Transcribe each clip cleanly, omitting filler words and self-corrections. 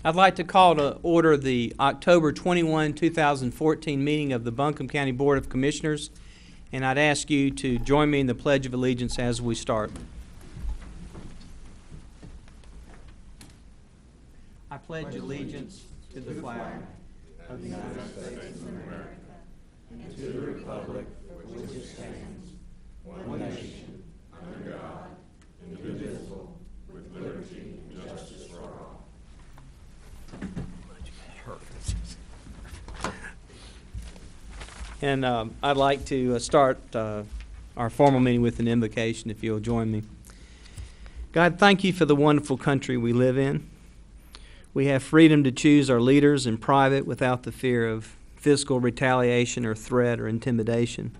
I'd like to call to order the October 21, 2014 meeting of the Buncombe County Board of Commissioners, and I'd ask you to join me in the Pledge of Allegiance as we start. I pledge allegiance to the flag of the United States of America and to the republic for which it stands, one nation, under God, indivisible, with liberty and justice for all. And I'd like to start our formal meeting with an invocation, if you'll join me. God, thank you for the wonderful country we live in. We have freedom to choose our leaders in private without the fear of physical retaliation or threat or intimidation.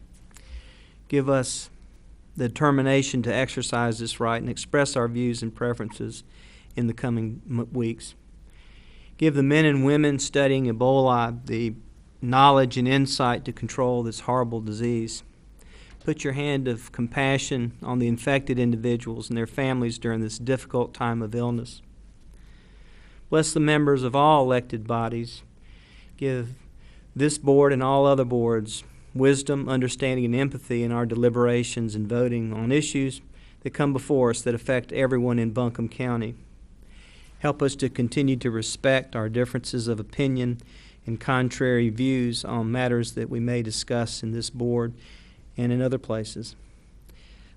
Give us the determination to exercise this right and express our views and preferences in the coming weeks. Give the men and women studying Ebola the knowledge and insight to control this horrible disease. Put your hand of compassion on the infected individuals and their families during this difficult time of illness. Bless the members of all elected bodies. Give this board and all other boards wisdom, understanding, and empathy in our deliberations and voting on issues that come before us that affect everyone in Buncombe County. Help us to continue to respect our differences of opinion and contrary views on matters that we may discuss in this board and in other places.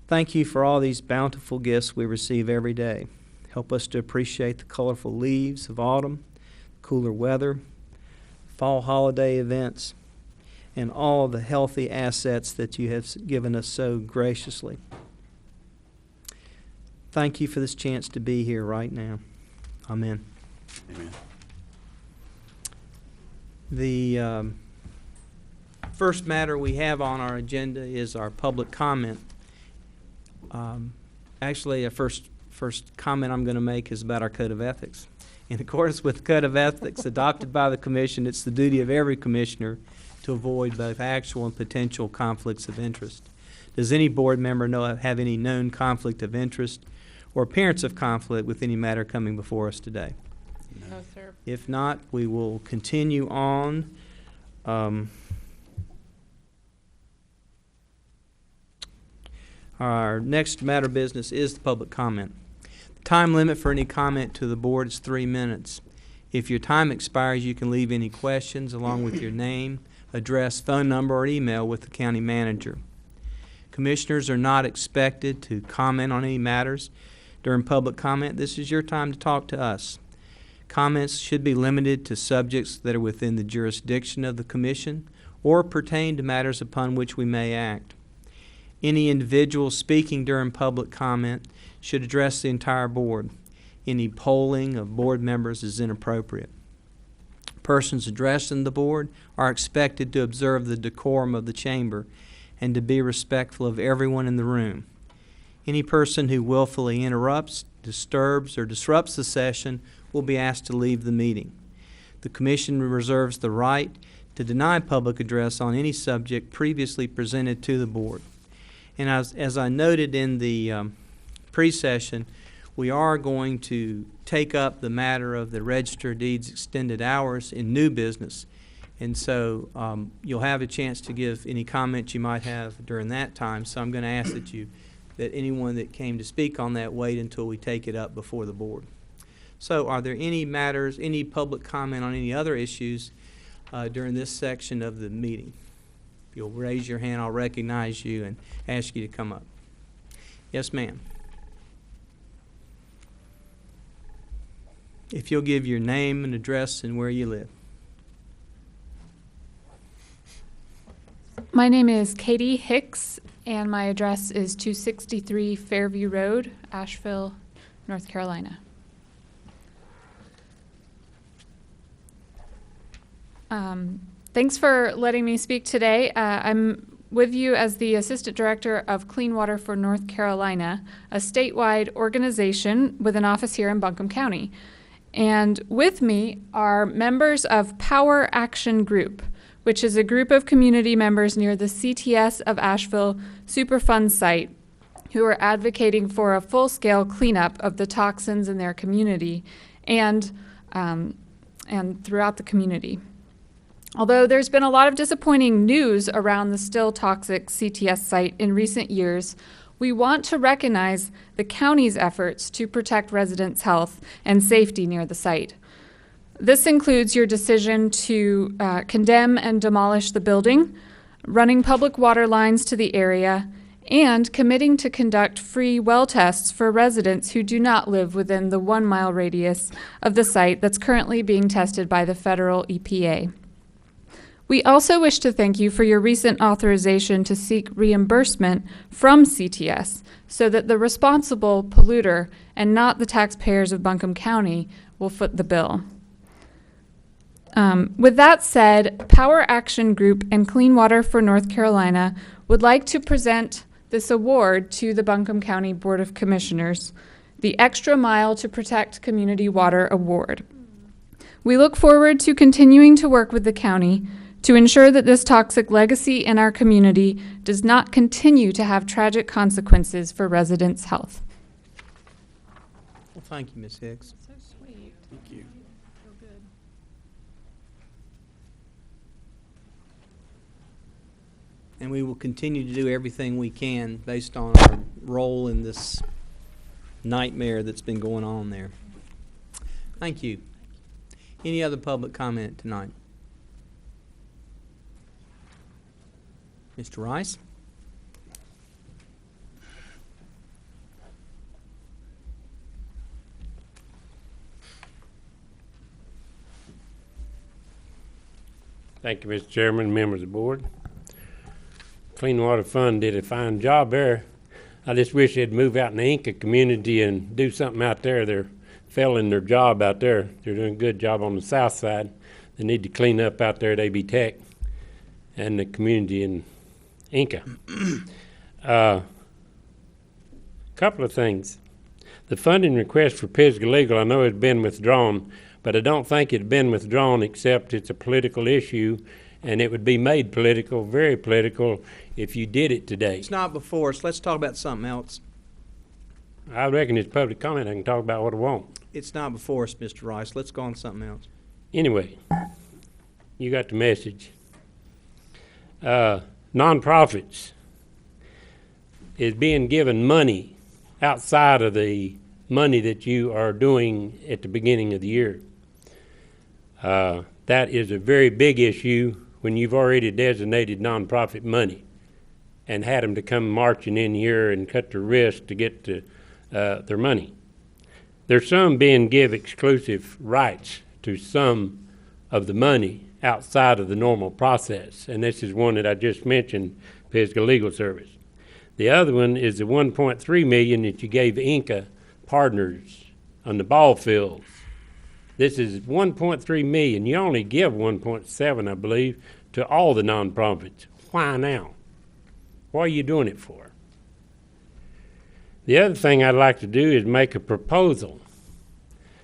Thank you for all these bountiful gifts we receive every day. Help us to appreciate the colorful leaves of autumn, cooler weather, fall holiday events, and all the healthy assets that you have given us so graciously. Thank you for this chance to be here right now. Amen. Amen. The first matter we have on our agenda is our public comment. Actually, a first comment I'm going to make is about our Code of Ethics. In accordance with the Code of Ethics adopted by the Commission, it's the duty of every commissioner to avoid both actual and potential conflicts of interest. Does any board member have any known conflict of interest or appearance of conflict with any matter coming before us today? No, sir. If not, we will continue on. Our next matter of business is the public comment. The time limit for any comment to the board is 3 minutes. If your time expires, you can leave any questions along with your name, address, phone number, or email with the county manager. Commissioners are not expected to comment on any matters during public comment. This is your time to talk to us. Comments should be limited to subjects that are within the jurisdiction of the Commission or pertain to matters upon which we may act. Any individual speaking during public comment should address the entire board. Any polling of board members is inappropriate. Persons addressing the board are expected to observe the decorum of the chamber and to be respectful of everyone in the room. Any person who willfully interrupts, disturbs, or disrupts the session will be asked to leave the meeting. The Commission reserves the right to deny public address on any subject previously presented to the board. And as I noted in the pre-session, we are going to take up the matter of the Register of Deeds extended hours in new business. And so you'll have a chance to give any comments you might have during that time. So I'm going to ask that anyone that came to speak on that wait until we take it up before the board. So are there any matters, any public comment on any other issues during this section of the meeting? If you'll raise your hand, I'll recognize you and ask you to come up. Yes, ma'am. If you'll give your name and address and where you live. My name is Katie Hicks, and my address is 263 Fairview Road, Asheville, North Carolina. Thanks for letting me speak today. I'm with you as the Assistant Director of Clean Water for North Carolina, a statewide organization with an office here in Buncombe County. And with me are members of Power Action Group, which is a group of community members near the CTS of Asheville Superfund site who are advocating for a full-scale cleanup of the toxins in their community. And and throughout the community. Although there's been a lot of disappointing news around the still toxic CTS site in recent years, we want to recognize the county's efforts to protect residents' health and safety near the site. This includes your decision to condemn and demolish the building, running public water lines to the area, and committing to conduct free well tests for residents who do not live within the 1 mile radius of the site that's currently being tested by the federal EPA. We also wish to thank you for your recent authorization to seek reimbursement from CTS so that the responsible polluter and not the taxpayers of Buncombe County will foot the bill. With that said, Power Action Group and Clean Water for North Carolina would like to present this award to the Buncombe County Board of Commissioners, the Extra Mile to Protect Community Water Award. We look forward to continuing to work with the county to ensure that this toxic legacy in our community does not continue to have tragic consequences for residents' health. Well, thank you, Ms. Hicks. So sweet. Thank you. So good. And we will continue to do everything we can based on our role in this nightmare that's been going on there. Thank you. Any other public comment tonight? Mr. Rice? Thank you, Mr. Chairman, members of the board. Clean Water Fund did a fine job there. I just wish they'd move out in the Inca community and do something out there. They're failing their job out there. They're doing a good job on the south side. They need to clean up out there at AB Tech and the community in Inca. Couple of things. The funding request for Pisgah Legal, I know it's been withdrawn, but I don't think it's been withdrawn except it's a political issue, and it would be made political, very political, if you did it today. It's not before us. Let's talk about something else. I reckon it's public comment. I can talk about what I want. It's not before us, Mr. Rice. Let's go on to something else. Anyway, you got the message. Nonprofits is being given money outside of the money that you are doing at the beginning of the year. That is a very big issue when you've already designated nonprofit money and had them to come marching in here and cut their wrist to get to, their money. There's some being give exclusive rights to some of the money outside of the normal process, and this is one that I just mentioned, Pisgah Legal Service. The other one is the $1.3 million that you gave Inca partners on the ball fields. This is $1.3 million. You only give $1.7, I believe, to all the nonprofits. Why now? What are you doing it for? The other thing I'd like to do is make a proposal.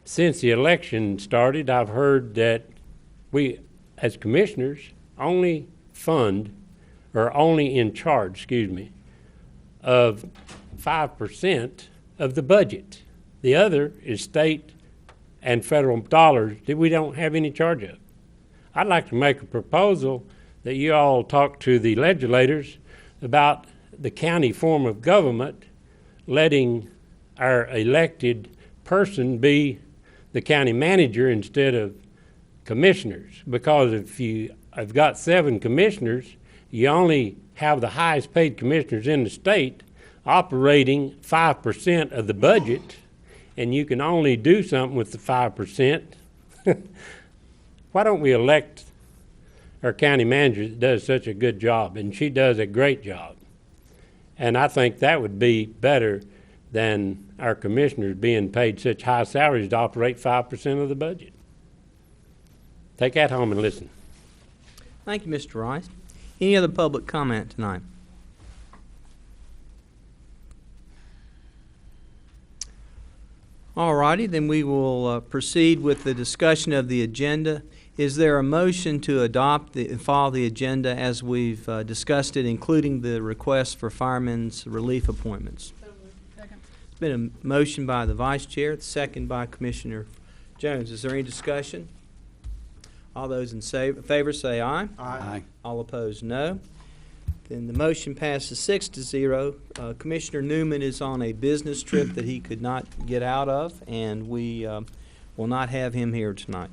Since the election started, I've heard that we, as commissioners, only fund, or only in charge, of 5% of the budget. The other is state and federal dollars that we don't have any charge of. I'd like to make a proposal that you all talk to the legislators about the county form of government letting our elected person be the county manager instead of commissioners. Because if you have got 7 commissioners, you only have the highest paid commissioners in the state operating 5% of the budget, and you can only do something with the 5%. Why don't we elect our county manager that does such a good job? And she does a great job. And I think that would be better than our commissioners being paid such high salaries to operate 5% of the budget. Take that home and listen. Thank you, Mr. Rice. Any other public comment tonight? All righty, then we will proceed with the discussion of the agenda. Is there a motion to adopt and follow the agenda as we've discussed it, including the request for firemen's relief appointments? Second. It's been a motion by the Vice Chair, second by Commissioner Jones, is there any discussion? All those in favor say aye. Aye. All opposed, no. Then the motion passes 6-0. Commissioner Newman is on a business trip that he could not get out of, and we will not have him here tonight.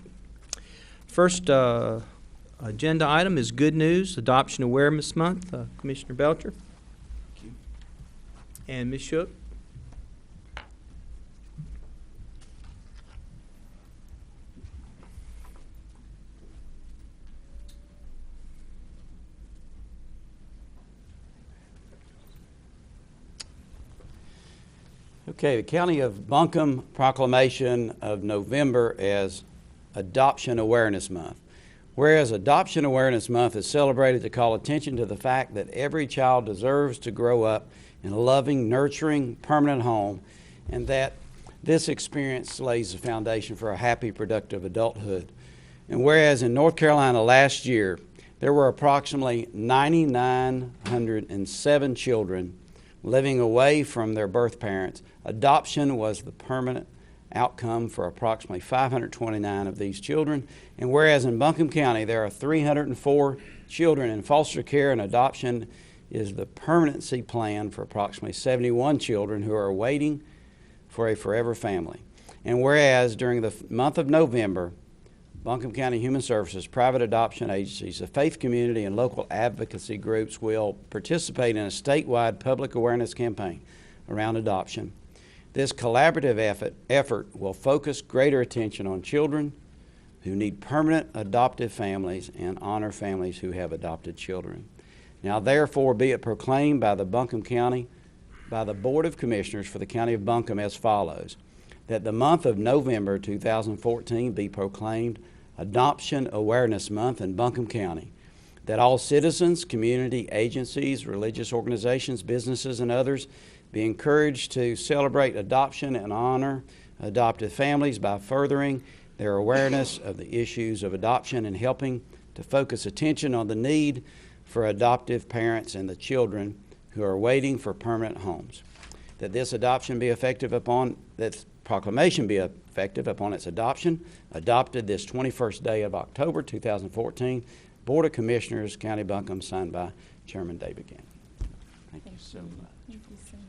First agenda item is good news, Adoption Awareness Month. Commissioner Belcher. Thank you. And Ms. Shook. Okay, the County of Buncombe proclamation of November as Adoption Awareness Month. Whereas Adoption Awareness Month is celebrated to call attention to the fact that every child deserves to grow up in a loving, nurturing, permanent home, and that this experience lays the foundation for a happy, productive adulthood. And whereas in North Carolina last year, there were approximately 9,907 children living away from their birth parents, adoption was the permanent outcome for approximately 529 of these children. And whereas in Buncombe County there are 304 children in foster care, and adoption is the permanency plan for approximately 71 children who are waiting for a forever family. And whereas during the month of November, Buncombe County Human Services, private adoption agencies, the faith community, and local advocacy groups will participate in a statewide public awareness campaign around adoption. This collaborative effort will focus greater attention on children who need permanent adoptive families and honor families who have adopted children. Now therefore be it proclaimed by the Buncombe County, by the Board of Commissioners for the County of Buncombe as follows, that the month of November 2014 be proclaimed Adoption Awareness Month in Buncombe County, that all citizens, community agencies, religious organizations, businesses, and others be encouraged to celebrate adoption and honor adoptive families by furthering their awareness of the issues of adoption and helping to focus attention on the need for adoptive parents and the children who are waiting for permanent homes. That this adoption be effective upon, that proclamation be effective upon its adoption, adopted this 21st day of October 2014, Board of Commissioners, County of Buncombe, signed by Chairman David Gannon. Thank you so much. Thank you so much.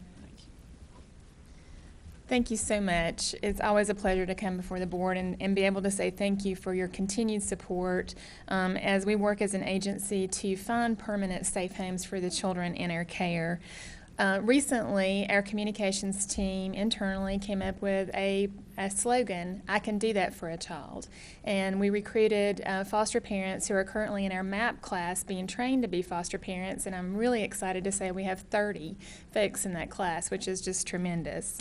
Thank you so much. It's always a pleasure to come before the board and be able to say thank you for your continued support as we work as an agency to find permanent safe homes for the children in our care. Recently, our communications team internally came up with a slogan, I can do that for a child. And we recruited foster parents who are currently in our MAP class being trained to be foster parents, and I'm really excited to say we have 30 folks in that class, which is just tremendous.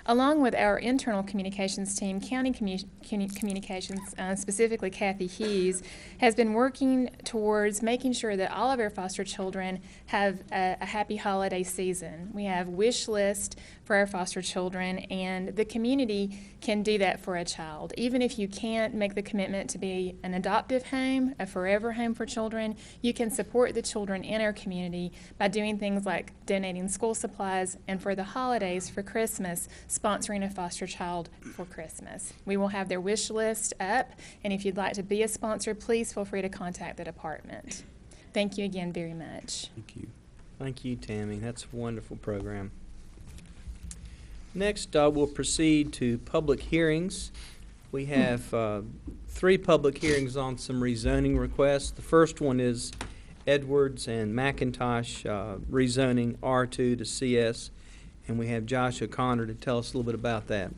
Along with our internal communications team, county communications, specifically Kathy Hughes, has been working towards making sure that all of our foster children have a happy holiday season. We have wish list for our foster children, and the community can do that for a child. Even if you can't make the commitment to be an adoptive home, a forever home for children, you can support the children in our community by doing things like donating school supplies, and for the holidays, for Christmas, sponsoring a foster child for Christmas. We will have their wish list up, and if you'd like to be a sponsor, please feel free to contact the department. Thank you again very much. Thank you. Thank you, Tammy. That's a wonderful program. Next, we'll proceed to public hearings. We have 3 public hearings on some rezoning requests. The first one is Edwards and McIntosh rezoning R2 to CS, and we have Josh O'Connor to tell us a little bit about that.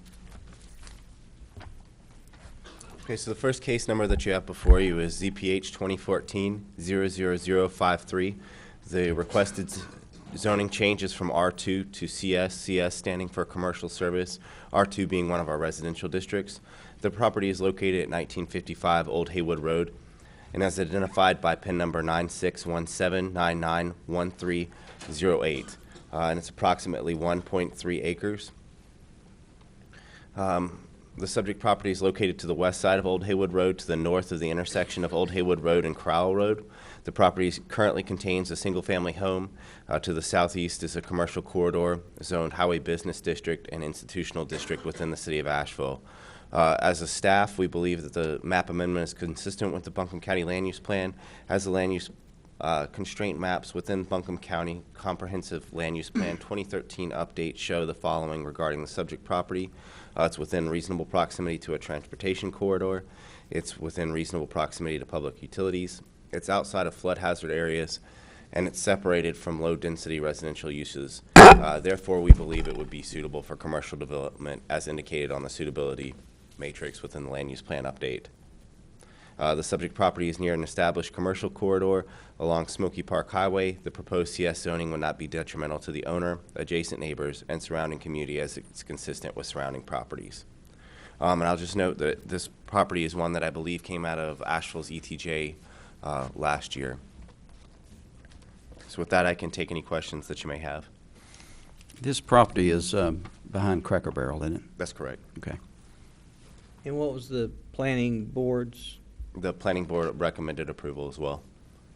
Okay, so the first case number that you have before you is ZPH 2014-00053. The requested zoning changes from R2 to CS, CS standing for commercial service, R2 being one of our residential districts. The property is located at 1955 Old Haywood Road and is identified by PIN number 9617991308. And it's approximately 1.3 acres. The subject property is located to the west side of Old Haywood Road, to the north of the intersection of Old Haywood Road and Crowell Road. The property currently contains a single-family home. To the southeast is a commercial corridor, zoned highway business district and institutional district within the city of Asheville. As a staff, we believe that the map amendment is consistent with the Buncombe County Land Use Plan, as the land use constraint maps within Buncombe County Comprehensive Land Use Plan 2013 update show the following regarding the subject property. It's within reasonable proximity to a transportation corridor. It's within reasonable proximity to public utilities. It's outside of flood hazard areas, and it's separated from low-density residential uses. Therefore, we believe it would be suitable for commercial development as indicated on the suitability matrix within the land use plan update. The subject property is near an established commercial corridor along Smoky Park Highway. The proposed CS zoning would not be detrimental to the owner, adjacent neighbors, and surrounding community as it's consistent with surrounding properties. And I'll just note that this property is one that I believe came out of Asheville's ETJ last year. So with that, I can take any questions that you may have. This property is behind Cracker Barrel, isn't it? That's correct. Okay. And what was the planning board's? The planning board recommended approval as well.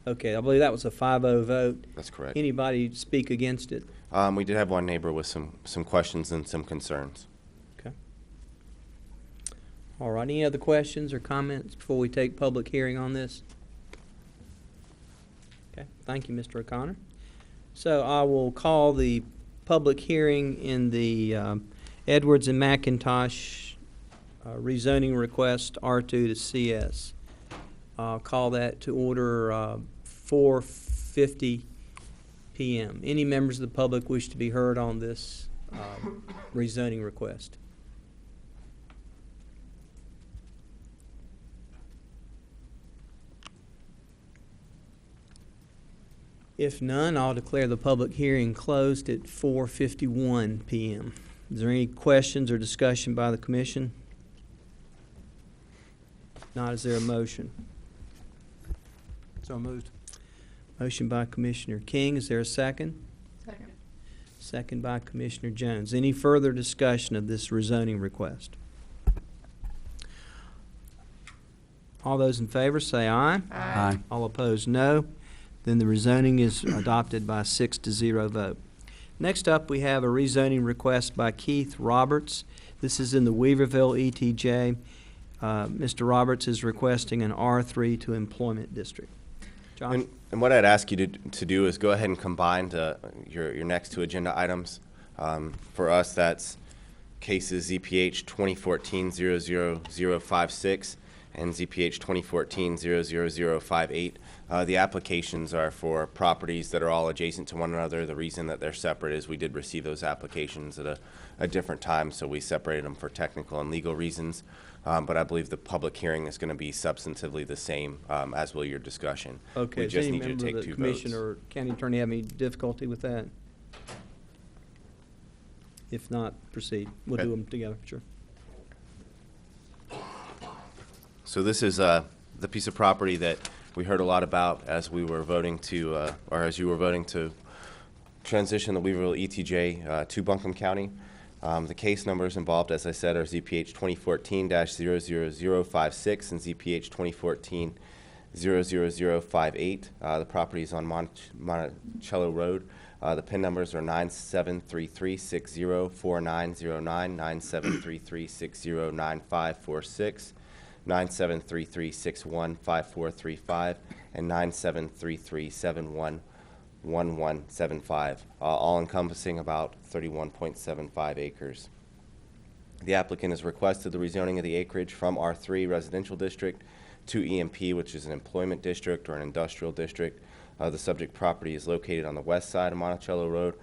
Okay, I believe that was a 5-0 vote. That's correct. Anybody speak against it? We did have one neighbor with some questions and some concerns. Okay. All right, any other questions or comments before we take public hearing on this? Okay, thank you, Mr. O'Connor. So I will call the public hearing in the Edwards and McIntosh rezoning request R2 to CS. I'll call that to order 4:50 p.m. Any members of the public wish to be heard on this rezoning request? If none, I'll declare the public hearing closed at 4:51 p.m. Is there any questions or discussion by the commission? If not, is there a motion? So moved. Motion by Commissioner King. Is there a second? Second. Second by Commissioner Jones. Any further discussion of this rezoning request? All those in favor say aye. Aye. All opposed, no. Then the rezoning is adopted by a 6-0 vote. Next up, we have a rezoning request by Keith Roberts. This is in the Weaverville ETJ. Mr. Roberts is requesting an R3 to employment district. Josh? And what I'd ask you to do is go ahead and combine your next two agenda items. For us, that's cases ZPH 2014-00056 and ZPH 2014-00058. The applications are for properties that are all adjacent to one another. The reason that they're separate is we did receive those applications at a different time, so we separated them for technical and legal reasons. But I believe the public hearing is going to be substantively the same, as will your discussion. Okay, We does just any need you to member take of the two commission votes. or county attorney have any difficulty with that? If not, proceed. We'll Okay. do them together, sure. So this is the piece of property that we heard a lot about as we were voting to, or as you were voting to transition the Weaverville ETJ to Buncombe County. The case numbers involved, as I said, are ZPH 2014-00056 and ZPH 2014-00058. The property is on Monticello Road. The PIN numbers are 9733604909, 9733609546, 9733615435, and 9733711175, all encompassing about 31.75 acres. The applicant has requested the rezoning of the acreage from R3 residential district to EMP, which is an employment district or an industrial district. The subject property is located on the west side of Monticello Road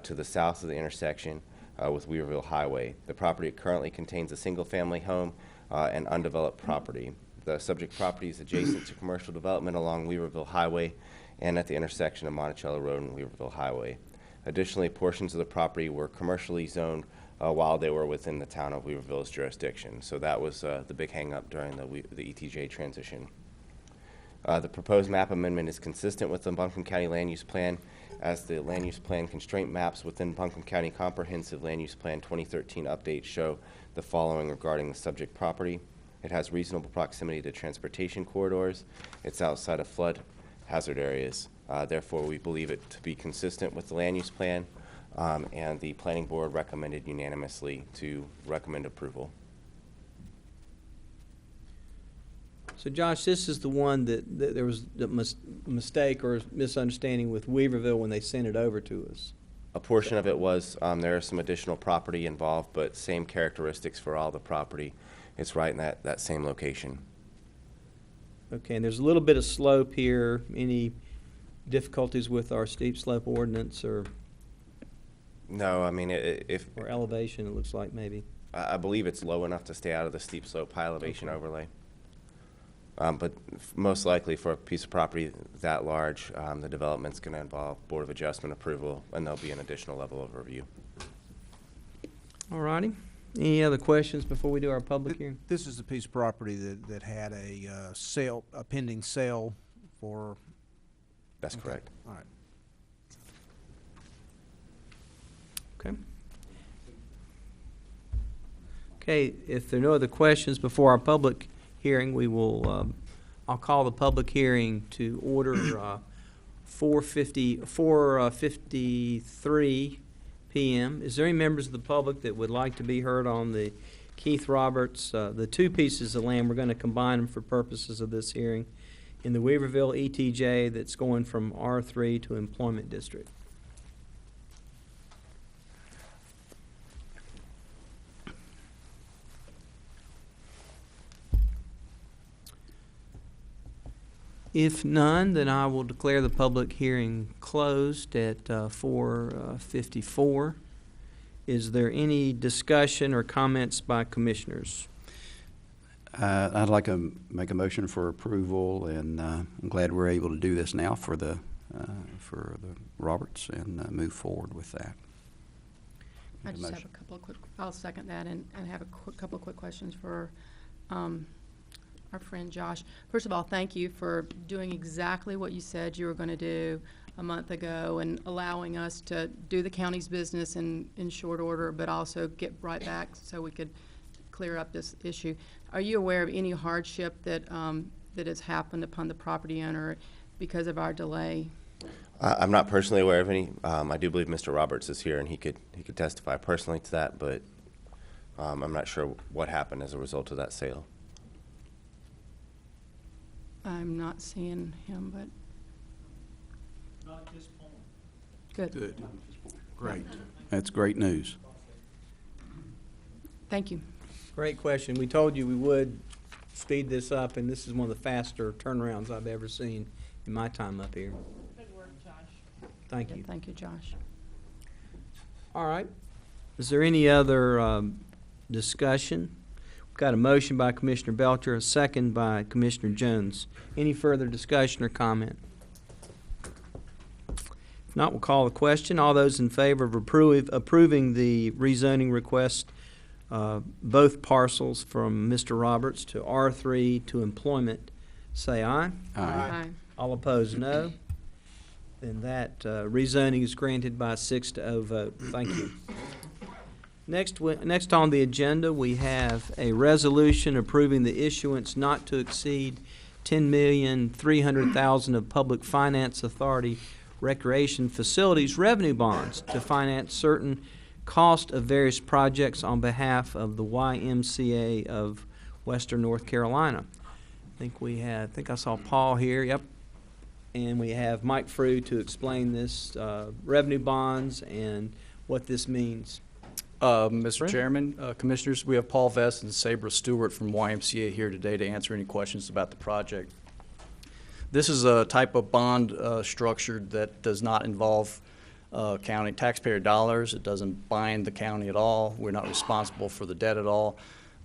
to the south of the intersection with Weaverville Highway. The property currently contains a single-family home and undeveloped property. The subject property is adjacent to commercial development along Weaverville Highway and at the intersection of Monticello Road and Weaverville Highway. Additionally, portions of the property were commercially zoned while they were within the town of Weaverville's jurisdiction. So that was the big hang-up during the ETJ transition. The proposed map amendment is consistent with the Buncombe County Land Use Plan, as the land use plan constraint maps within Buncombe County Comprehensive Land Use Plan 2013 update show the following regarding the subject property. It has reasonable proximity to transportation corridors. It's outside of flood hazard areas. Therefore, we believe it to be consistent with the land use plan, and the planning board recommended unanimously to recommend approval. So Josh, this is the one that there was a mistake or misunderstanding with Weaverville when they sent it over to us. A portion of it was, there is some additional property involved, but same characteristics for all the property. It's right in that same location. Okay, and there's a little bit of slope here. Any difficulties with our steep slope ordinance or No, I mean, or elevation, it looks like maybe? I believe it's low enough to stay out of the steep slope high elevation overlay. But most likely for a piece of property that large, the development's going to involve Board of Adjustment approval, and there'll be an additional level of review. All righty. Any other questions before we do our public hearing? This is the piece of property that had a sale, a pending sale for. That's Okay. correct. All right. Okay. Okay, if there are no other questions before our public hearing, we will, I'll call the public hearing to order 4:53 p.m. Is there any members of the public that would like to be heard on the Keith Roberts, the two pieces of land? We're going to combine them for purposes of this hearing in the Weaverville ETJ that's going from R3 to Employment District. If none, then I will declare the public hearing closed at 4:54. Is there any discussion or comments by commissioners? I'd like to make a motion for approval, and I'm glad we're able to do this now for the Roberts and move forward with that. I just have a couple of quick, I'll second that and have a couple of quick questions for our friend Josh. First of all, thank you for doing exactly what you said you were going to do a month ago and allowing us to do the county's business in short order, but also get right back so we could clear up this issue. Are you aware of any hardship that that has happened upon the property owner because of our delay? I'm not personally aware of any. I do believe Mr. Roberts is here, and he could testify personally to that, but I'm not sure what happened as a result of that sale. I'm not seeing him, but. Not at this point. Good. Good. Great. That's great news. Thank you. Great question. We told you we would speed this up, and this is one of the faster turnarounds I've ever seen in my time up here. Good work, Josh. Thank Yeah, you. thank you, Josh. All right. Is there any other discussion? We've got a motion by Commissioner Belcher, a second by Commissioner Jones. Any further discussion or comment? If not, we'll call the question. All those in favor of approving the rezoning request, both parcels from Mr. Roberts to R3 to employment, say aye. Aye. All opposed, no. Then that rezoning is granted by a 6-0 vote. Thank you. Next on the agenda, we have a resolution approving the issuance not to exceed $10,300,000 of Public Finance Authority recreation facilities revenue bonds to finance certain cost of various projects on behalf of the YMCA of Western North Carolina. I think I saw Paul here, yep. And we have Mike Frew to explain this revenue bonds and what this means. Mr. Brent? Chairman, Commissioners, we have Paul Vest and Sabra Stewart from YMCA here today to answer any questions about the project. This is a type of bond structure that does not involve county taxpayer dollars. It doesn't bind the county at all. We're not responsible for the debt at all.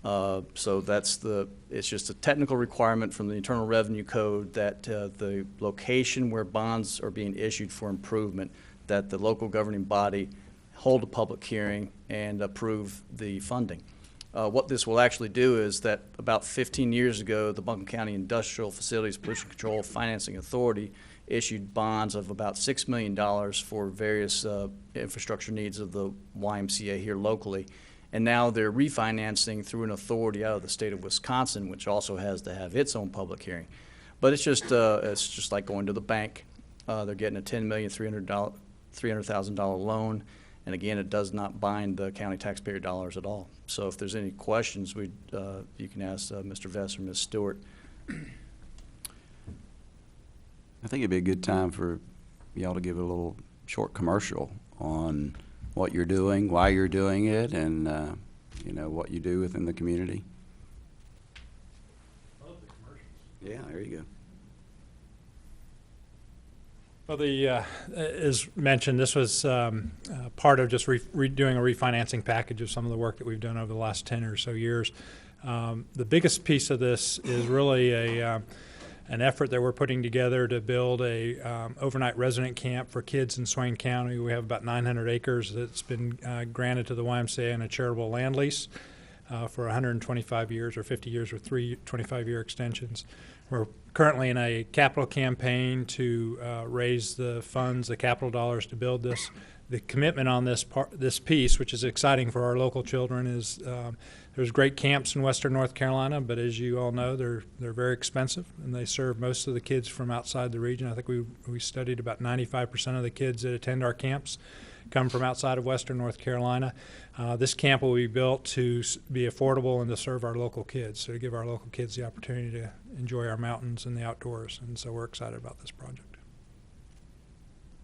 So it's just a technical requirement from the Internal Revenue Code that the location where bonds are being issued for improvement, that the local governing body hold a public hearing and approve the funding. What this will actually do is that about 15 years ago, the Buncombe County Industrial Facilities Pollution Control Financing Authority issued bonds of about $6 million for various infrastructure needs of the YMCA here locally. And now they're refinancing through an authority out of the state of Wisconsin, which also has to have its own public hearing. But it's just like going to the bank. They're getting a $10,300,000 loan. And again, it does not bind the county taxpayer dollars at all. So if there's any questions, you can ask Mr. Vest or Ms. Stewart I think it'd be a good time for y'all to give a little short commercial on what you're doing, why you're doing it, and you know, what you do within the community. Love the commercials. Yeah, there you go. Well, as mentioned, this was part of just doing a refinancing package of some of the work that we've done over the last 10 or so years. The biggest piece of this is really an effort that we're putting together to build a overnight resident camp for kids in Swain County. We have about 900 acres that's been granted to the YMCA in a charitable land lease for 125 years or 50 years with 3 25-year extensions. We're currently in a capital campaign to raise the funds, the capital dollars to build this. The commitment on this piece, which is exciting for our local children, is there's great camps in Western North Carolina, but as you all know, they're very expensive, and they serve most of the kids from outside the region. I think we studied about 95% of the kids that attend our camps come from outside of Western North Carolina. This camp will be built to be affordable and to serve our local kids, so to give our local kids the opportunity to enjoy our mountains and the outdoors, and so we're excited about this project.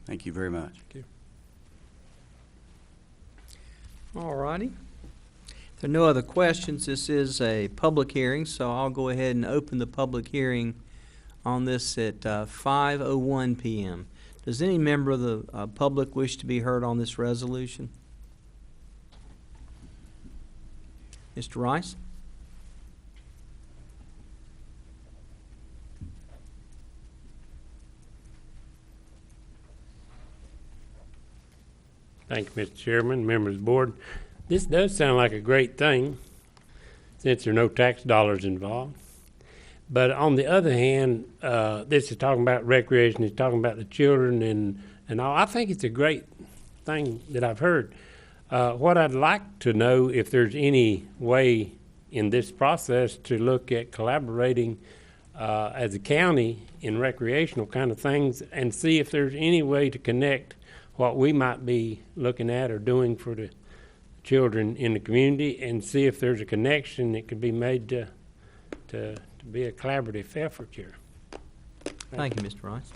Thank you very much. Thank you. All righty. If there are no other questions, this is a public hearing, so I'll go ahead and open the public hearing on this at 5:01 p.m. Does any member of the public wish to be heard on this resolution? Mr. Rice? Thank you, Mr. Chairman, members of the board. This does sound like a great thing since there are no tax dollars involved. But on the other hand, this is talking about recreation, it's talking about the children and all. I think it's a great thing that I've heard. What I'd like to know, if there's any way in this process to look at collaborating as a county in recreational kind of things and see if there's any way to connect what we might be looking at or doing for the children in the community and see if there's a connection that could be made to be a collaborative effort here. Thank you, Mr. Rice.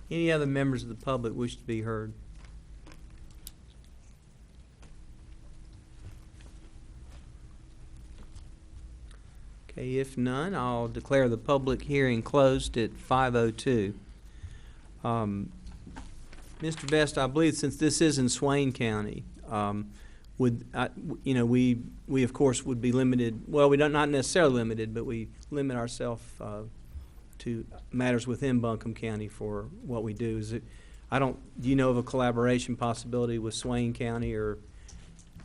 Any other members of the public wish to be heard? Okay, if none, I'll declare the public hearing closed at 5:02. Mr. Best, I believe since this is in Swain County, we of course would be limited. Well, we don't not necessarily limited, but we limit ourselves to matters within Buncombe County for what we do. Is it? Do you know of a collaboration possibility with Swain County, or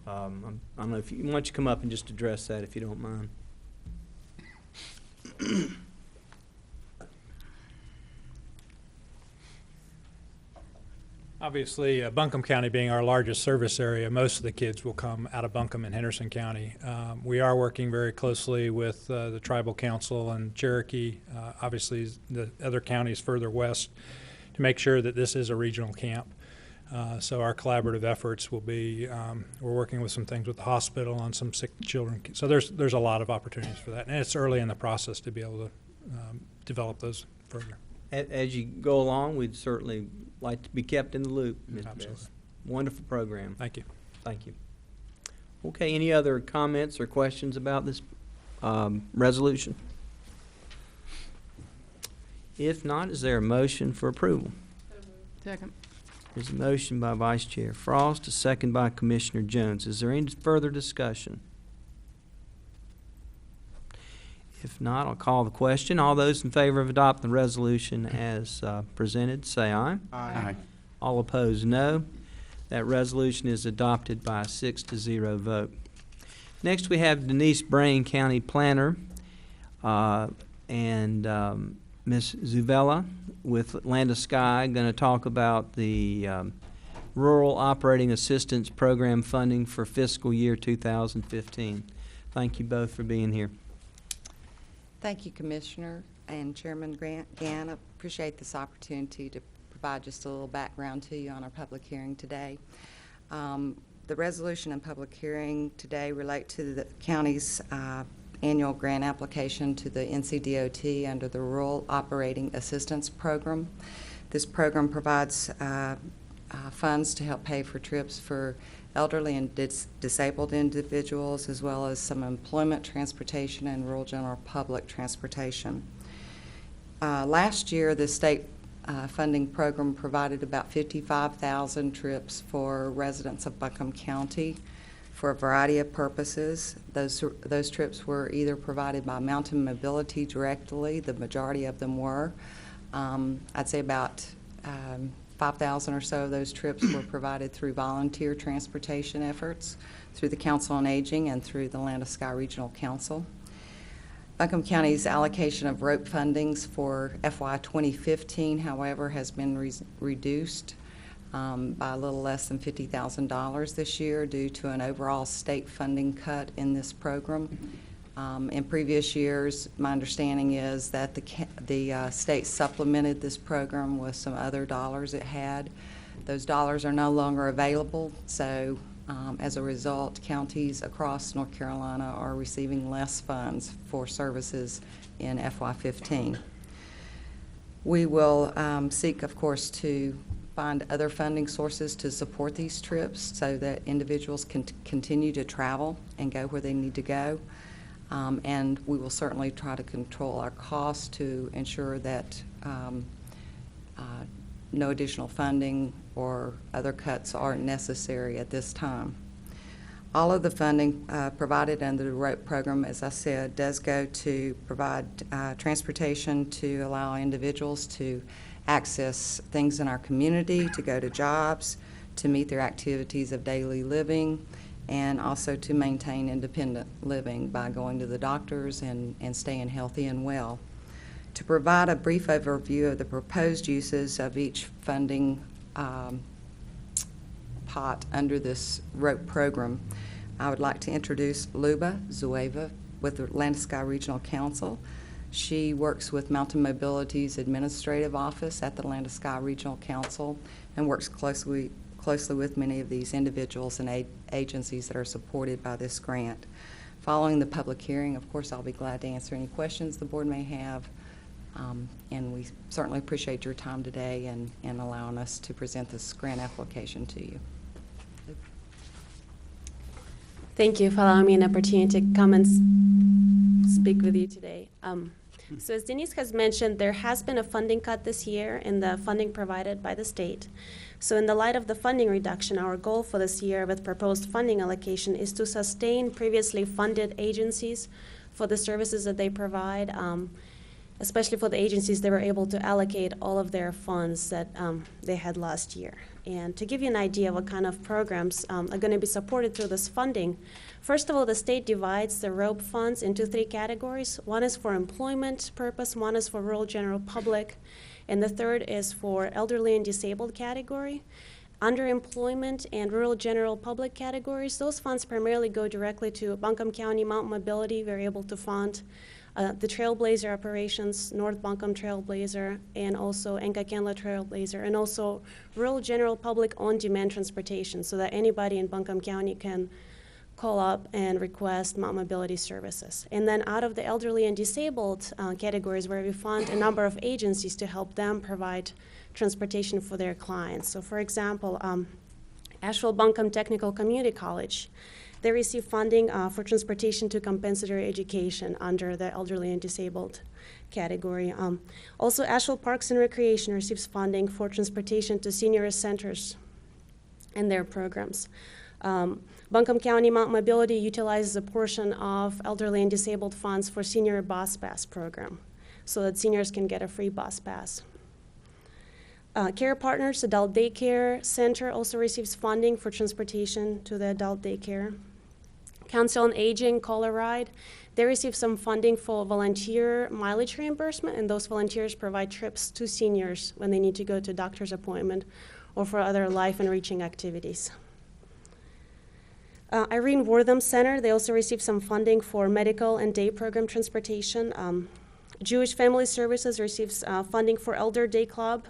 I don't know if you why don't you come up and just address that if you don't mind. Obviously, Buncombe County being our largest service area, most of the kids will come out of Buncombe and Henderson County. We are working very closely with the Tribal Council and Cherokee, obviously the other counties further west, to make sure that this is a regional camp. So our collaborative efforts will be, we're working with some things with the hospital on some sick children. So there's a lot of opportunities for that. And it's early in the process to be able to develop those further. As you go along, we'd certainly like to be kept in the loop, Mr. Absolutely. Best. Wonderful program. Thank you. Thank you. Okay, any other comments or questions about this resolution? If not, is there a motion for approval? Second. There's a motion by Vice Chair Frost, a second by Commissioner Jones. Is there any further discussion? If not, I'll call the question. All those in favor of adopting the resolution as presented, say aye. Aye. All opposed, no. That resolution is adopted by a 6-0 vote. Next, we have Denise Brain, County Planner, and Ms. Zuvella with Land of Sky, going to talk about the Rural Operating Assistance Program funding for fiscal year 2015. Thank you both for being here. Thank you, Commissioner and Chairman Gann. I appreciate this opportunity to provide just a little background to you on our public hearing today. The resolution and public hearing today relate to the county's annual grant application to the NCDOT under the Rural Operating Assistance Program. This program provides funds to help pay for trips for elderly and disabled individuals, as well as some employment transportation and rural general public transportation. Last year, the state funding program provided about 55,000 trips for residents of Buncombe County for a variety of purposes. Those trips were either provided by Mountain Mobility directly, the majority of them were. I'd say about 5,000 or so of those trips were provided through volunteer transportation efforts through the Council on Aging and through the Land of Sky Regional Council. Buncombe County's allocation of rope fundings for FY 2015, however, has been reduced by a little less than $50,000 this year due to an overall state funding cut in this program. In previous years, my understanding is that the state supplemented this program with some other dollars it had. Those dollars are no longer available, so as a result, counties across North Carolina are receiving less funds for services in FY15. We will seek, of course, to find other funding sources to support these trips so that individuals can continue to travel and go where they need to go. And we will certainly try to control our costs to ensure that no additional funding or other cuts are necessary at this time. All of the funding provided under the ROPE program, as I said, does go to provide transportation to allow individuals to access things in our community, to go to jobs, to meet their activities of daily living, and also to maintain independent living by going to the doctors and staying healthy and well. To provide a brief overview of the proposed uses of each funding pot under this ROPE program, I would like to introduce Luba Zueva with the Land of Sky Regional Council. She works with Mountain Mobility's administrative office at the Land of Sky Regional Council and works closely with many of these individuals and agencies that are supported by this grant. Following the public hearing, of course, I'll be glad to answer any questions the board may have. And we certainly appreciate your time today and allowing us to present this grant application to you. Thank you for allowing me an opportunity to come and speak with you today. So as Denise has mentioned, there has been a funding cut this year in the funding provided by the state. So in the light of the funding reduction, our goal for this year with proposed funding allocation is to sustain previously funded agencies for the services that they provide, especially for the agencies that were able to allocate all of their funds that they had last year. And to give you an idea of what kind of programs are going to be supported through this funding, first of all, the state divides the ROPE funds into 3 categories. One is for employment purpose, one is for rural general public, and the third is for elderly and disabled category. Under employment and rural general public categories, those funds primarily go directly to Buncombe County Mountain Mobility. We're able to fund the Trailblazer operations, North Buncombe Trailblazer, and also Enka-Kenla Trailblazer, and also rural general public on-demand transportation so that anybody in Buncombe County can call up and request mountain mobility services. And then out of the elderly and disabled categories, where we fund a number of agencies to help them provide transportation for their clients. So for example, Asheville Buncombe Technical Community College, they receive funding for transportation to compensatory education under the elderly and disabled category. Also, Asheville Parks and Recreation receives funding for transportation to senior centers and their programs. Buncombe County Mountain Mobility utilizes a portion of elderly and disabled funds for senior bus pass program so that seniors can get a free bus pass. Care Partners Adult Daycare Center also receives funding for transportation to the adult daycare. Council on Aging, Call a Ride, they receive some funding for volunteer mileage reimbursement, and those volunteers provide trips to seniors when they need to go to a doctor's appointment or for other life-enriching activities. Irene Wortham Center, they also receive some funding for medical and day program transportation. Jewish Family Services receives funding for Elder Day Club.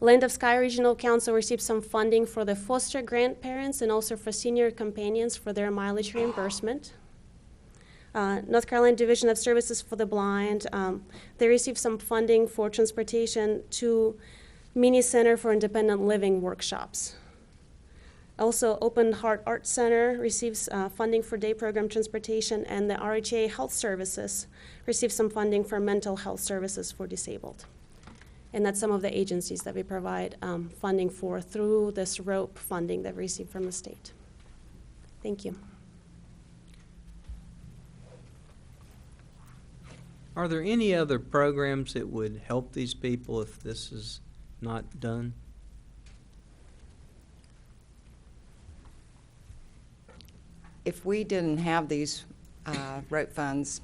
Land of Sky Regional Council received some funding for the foster grandparents and also for senior companions for their mileage reimbursement. North Carolina Division of Services for the Blind, they received some funding for transportation to Mini Center for Independent Living workshops. Also, Open Heart Art Center receives funding for day program transportation, and the RHA Health Services receives some funding for mental health services for disabled. And that's some of the agencies that we provide funding for through this ROPE funding that we receive from the state. Thank you. Are there any other programs that would help these people if this is not done? If we didn't have these ROPE funds,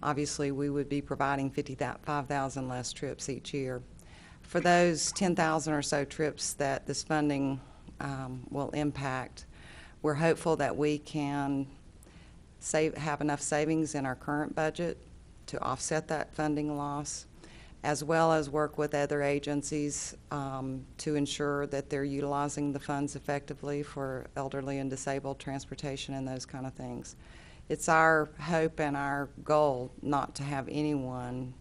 obviously we would be providing 5,000 less trips each year. For those 10,000 or so trips that this funding will impact, we're hopeful that we can have enough savings in our current budget to offset that funding loss, as well as work with other agencies to ensure that they're utilizing the funds effectively for elderly and disabled transportation and those kind of things. It's our hope and our goal not to have anyone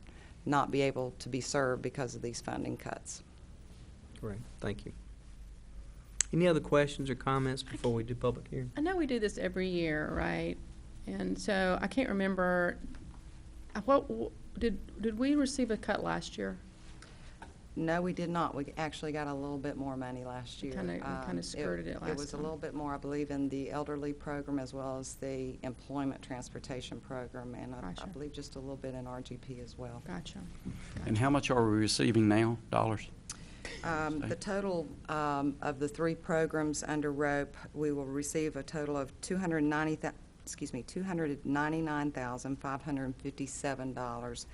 not be able to be served because of these funding cuts. Great, thank you. Any other questions or comments before we do public hearing? I know we do this every year, right? And so I can't remember, did we receive a cut last year? No, we did not. We actually got a little bit more money last year. We kind of skirted it last time. It was a little bit more, I believe, in the elderly program as well as the employment transportation program, and Gotcha. I believe just a little bit in RGP as well. Gotcha. And how much are we receiving now, dollars? The total of the three programs under ROPE, we will receive a total of $299,557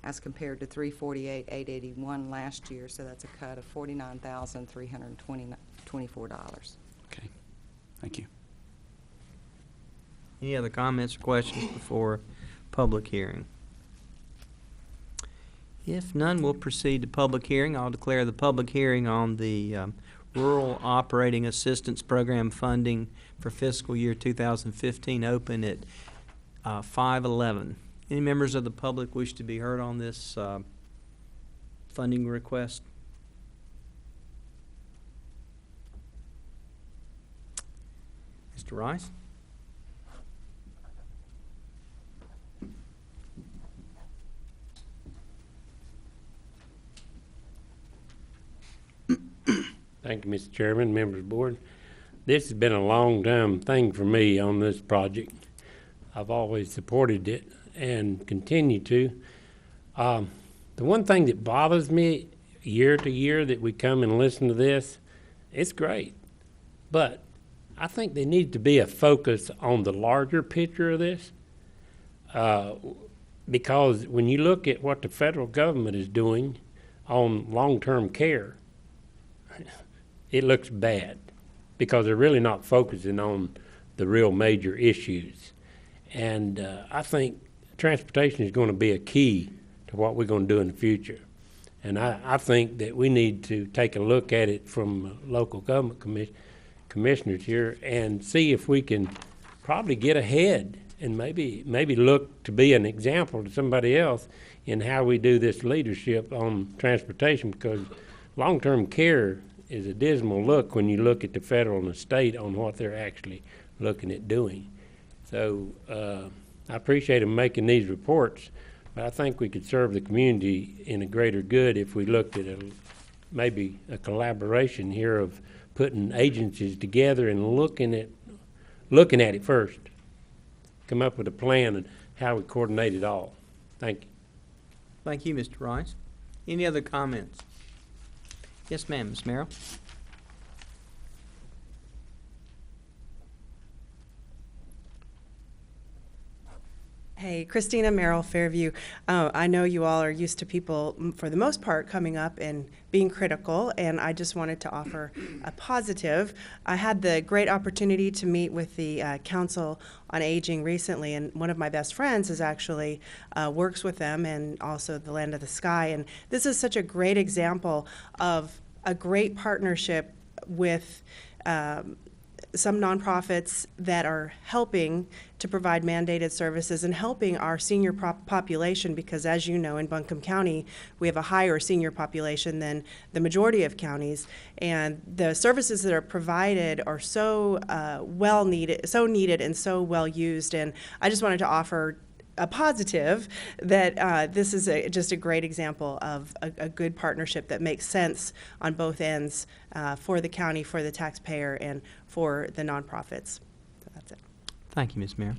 as compared to $348,881 last year. So that's a cut of $49,324. Okay, thank you. Any other comments or questions before public hearing? If none, we'll proceed to public hearing. I'll declare the public hearing on the Rural Operating Assistance Program funding for fiscal year 2015 open at 5:11. Any members of the public wish to be heard on this funding request? Mr. Rice? Thank you, Mr. Chairman, members of the board. This has been a long-time thing for me on this project. I've always supported it and continue to. The one thing that bothers me year to year that we come and listen to this, it's great. But I think there needs to be a focus on the larger picture of this. Because when you look at what the federal government is doing on long-term care, it looks bad because they're really not focusing on the real major issues. And I think transportation is going to be a key to what we're going to do in the future. And I think that we need to take a look at it from local government commissioners here and see if we can probably get ahead and maybe look to be an example to somebody else in how we do this leadership on transportation, because long-term care is a dismal look when you look at the federal and the state on what they're actually looking at doing. So I appreciate them making these reports, but I think we could serve the community in a greater good if we looked at maybe a collaboration here of putting agencies together and looking at it first. Come up with a plan and how we coordinate it all. Thank you. Thank you, Mr. Rice. Any other comments? Yes, ma'am, Ms. Merrill. Hey, Christina Merrill, Fairview. I know you all are used to people, for the most part, coming up and being critical, and I just wanted to offer a positive. I had the great opportunity to meet with the Council on Aging recently, and one of my best friends is actually works with them and also the Land of the Sky. And this is such a great example of a great partnership with some nonprofits that are helping to provide mandated services and helping our senior population, because as you know, in Buncombe County, we have a higher senior population than the majority of counties, and the services that are provided are so needed and so well used. And I just wanted to offer a positive that this is just a great example of a good partnership that makes sense on both ends for the county, for the taxpayer, and for the nonprofits. So that's it. Thank you, Ms. Mayor.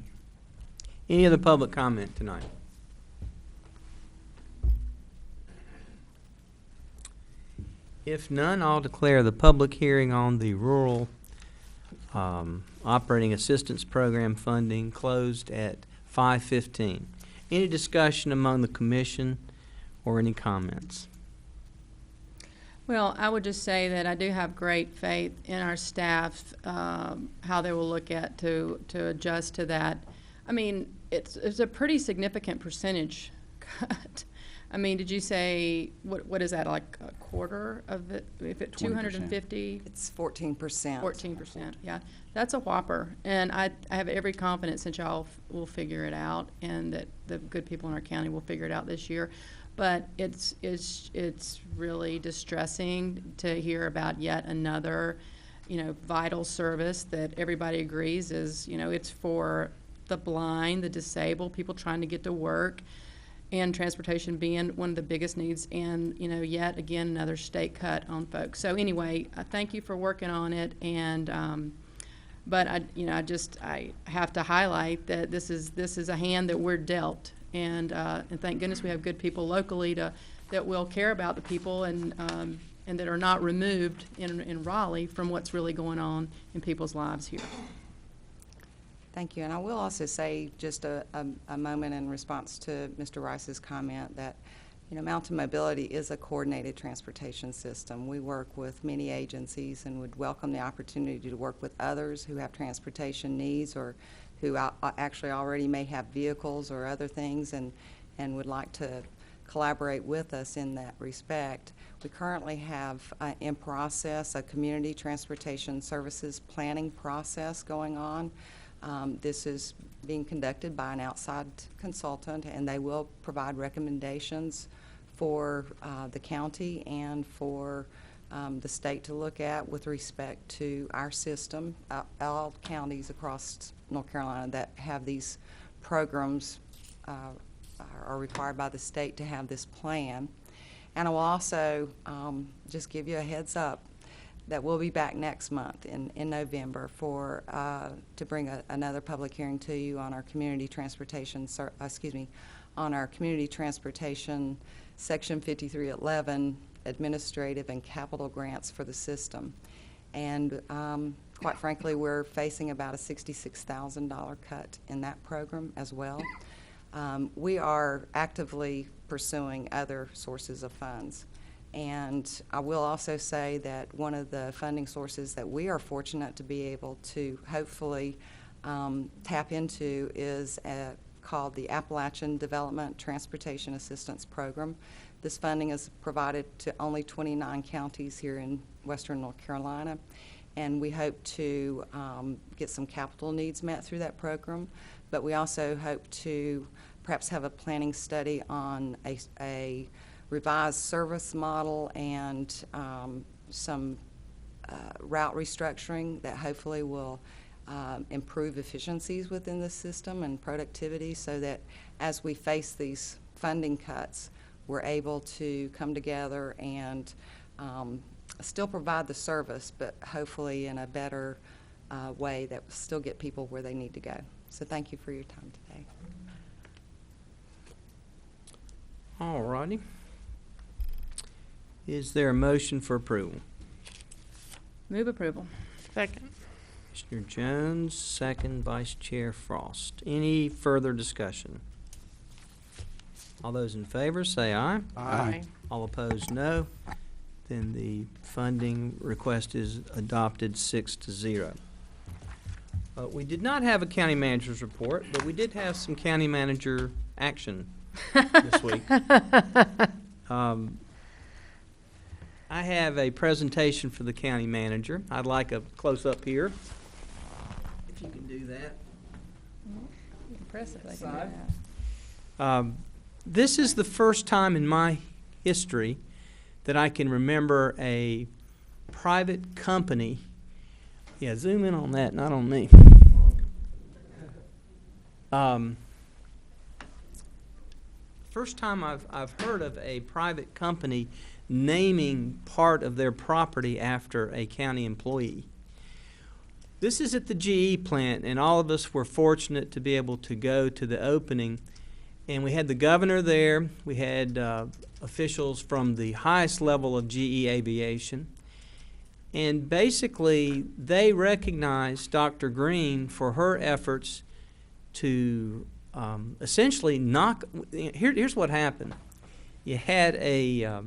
Any other public comment tonight? If none, I'll declare the public hearing on the Rural Operating Assistance Program funding closed at 5:15. Any discussion among the commission or any comments? Well, I would just say that I do have great faith in our staff, how they will look at to adjust to that. I mean, it's a pretty significant percentage cut. I mean, did you say, what is that, like a quarter of it? If it's 250? It's 14%. 14%, yeah. That's a whopper. And I have every confidence that y'all will figure it out and that the good people in our county will figure it out this year. But it's really distressing to hear about yet another, vital service that everybody agrees is, it's for the blind, the disabled, people trying to get to work, and transportation being one of the biggest needs, and yet again another state cut on folks. So anyway, I thank you for working on it, and but I have to highlight that this is a hand that we're dealt, and thank goodness we have good people locally that will care about the people and that are not removed in Raleigh from what's really going on in people's lives here. Thank you. And I will also say just a moment in response to Mr. Rice's comment that, Mountain Mobility is a coordinated transportation system. We work with many agencies and would welcome the opportunity to work with others who have transportation needs or who actually already may have vehicles or other things and would like to collaborate with us in that respect. We currently have in process a community transportation services planning process going on. This is being conducted by an outside consultant, and they will provide recommendations for the county and for the state to look at with respect to our system. All counties across North Carolina that have these programs are required by the state to have this plan. And I will also just give you a heads up that we'll be back next month in November to bring another public hearing to you on our community transportation, on our community transportation Section 5311 administrative and capital grants for the system. And quite frankly, we're facing about a $66,000 cut in that program as well. We are actively pursuing other sources of funds. And I will also say that one of the funding sources that we are fortunate to be able to hopefully tap into is called the Appalachian Development Transportation Assistance Program. This funding is provided to only 29 counties here in western North Carolina, and we hope to get some capital needs met through that program, but we also hope to perhaps have a planning study on a revised service model and some route restructuring that hopefully will improve efficiencies within the system and productivity, so that as we face these funding cuts, we're able to come together and still provide the service, but hopefully in a better way that will still get people where they need to go. So thank you for your time today. All righty. Is there a motion for approval? Move approval. Second. Commissioner Jones, second Vice Chair Frost. Any further discussion? All those in favor say aye. Aye. All opposed, no. Then the funding request is adopted 6-0. We did not have a county manager's report, but we did have some county manager action this week. I have a presentation for the county manager. I'd like a close-up here, if you can do that. Impressive. Side. This is the first time in my history that I can remember a private company. Yeah, zoom in on that, not on me. First time I've heard of a private company naming part of their property after a county employee. This is at the GE plant, and all of us were fortunate to be able to go to the opening. And we had the governor there. We had officials from the highest level of GE Aviation. And basically, they recognized Dr. Green for her efforts to essentially knock. Here's what happened. You had a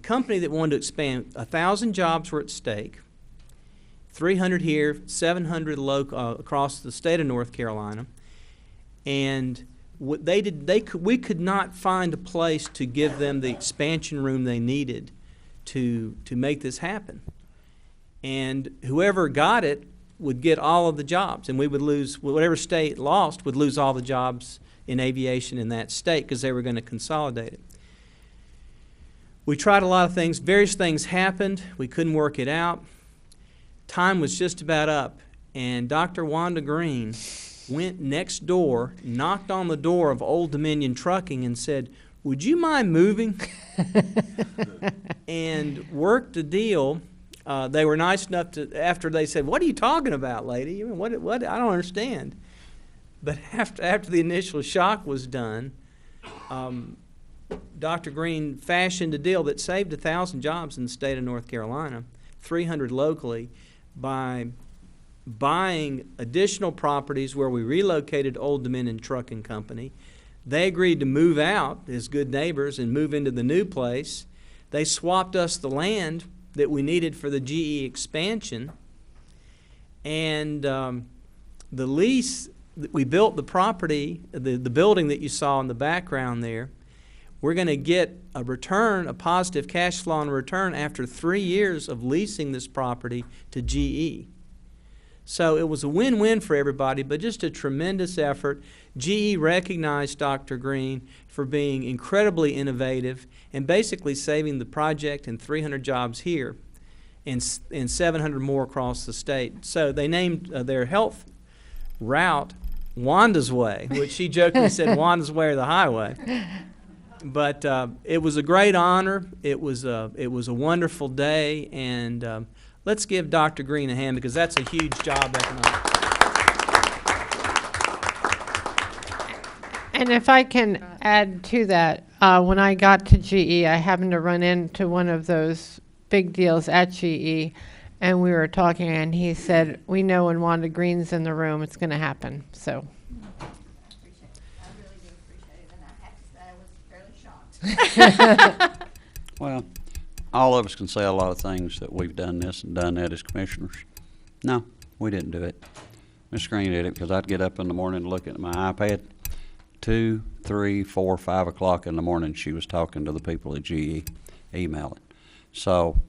company that wanted to expand. 1,000 jobs were at stake. 300 here, 700 across the state of North Carolina, and what they did, we could not find a place to give them the expansion room they needed to make this happen. And whoever got it would get all of the jobs, and we would lose, whatever state lost would lose all the jobs in aviation in that state because they were going to consolidate it. We tried a lot of things. Various things happened. We couldn't work it out. Time was just about up, and Dr. Wanda Green went next door, knocked on the door of Old Dominion Trucking and said, "Would you mind moving?" and worked a deal. They were nice enough to, after they said, "What are you talking about, lady? I mean, what? I don't understand." But after the initial shock was done, Dr. Green fashioned a deal that saved 1,000 jobs in the state of North Carolina, 300 locally, by buying additional properties where we relocated Old Dominion Trucking Company. They agreed to move out as good neighbors and move into the new place. They swapped us the land that we needed for the GE expansion. And the lease, we built the property, the building that you saw in the background there. We're going to get a return, a positive cash flow on return after 3 years of leasing this property to GE. So it was a win-win for everybody, but just a tremendous effort. GE recognized Dr. Green for being incredibly innovative and basically saving the project and 300 jobs here and 700 more across the state. So they named their health route Wanda's Way, which she jokingly said Wanda's Way or the highway. But it was a great honor. It was a wonderful day, and let's give Dr. Green a hand because that's a huge job economic. And if I can add to that, when I got to GE, I happened to run into one of those big deals at GE, and we were talking, and he said, "We know when Wanda Green's in the room, it's going to happen." So. Well, all of us can say a lot of things that we've done this and done that as commissioners. No, we didn't do it. Ms. Green did it because I'd get up in the morning and look at my iPad. 2, 3, 4, 5 o'clock in the morning, she was talking to the people at GE, emailing. So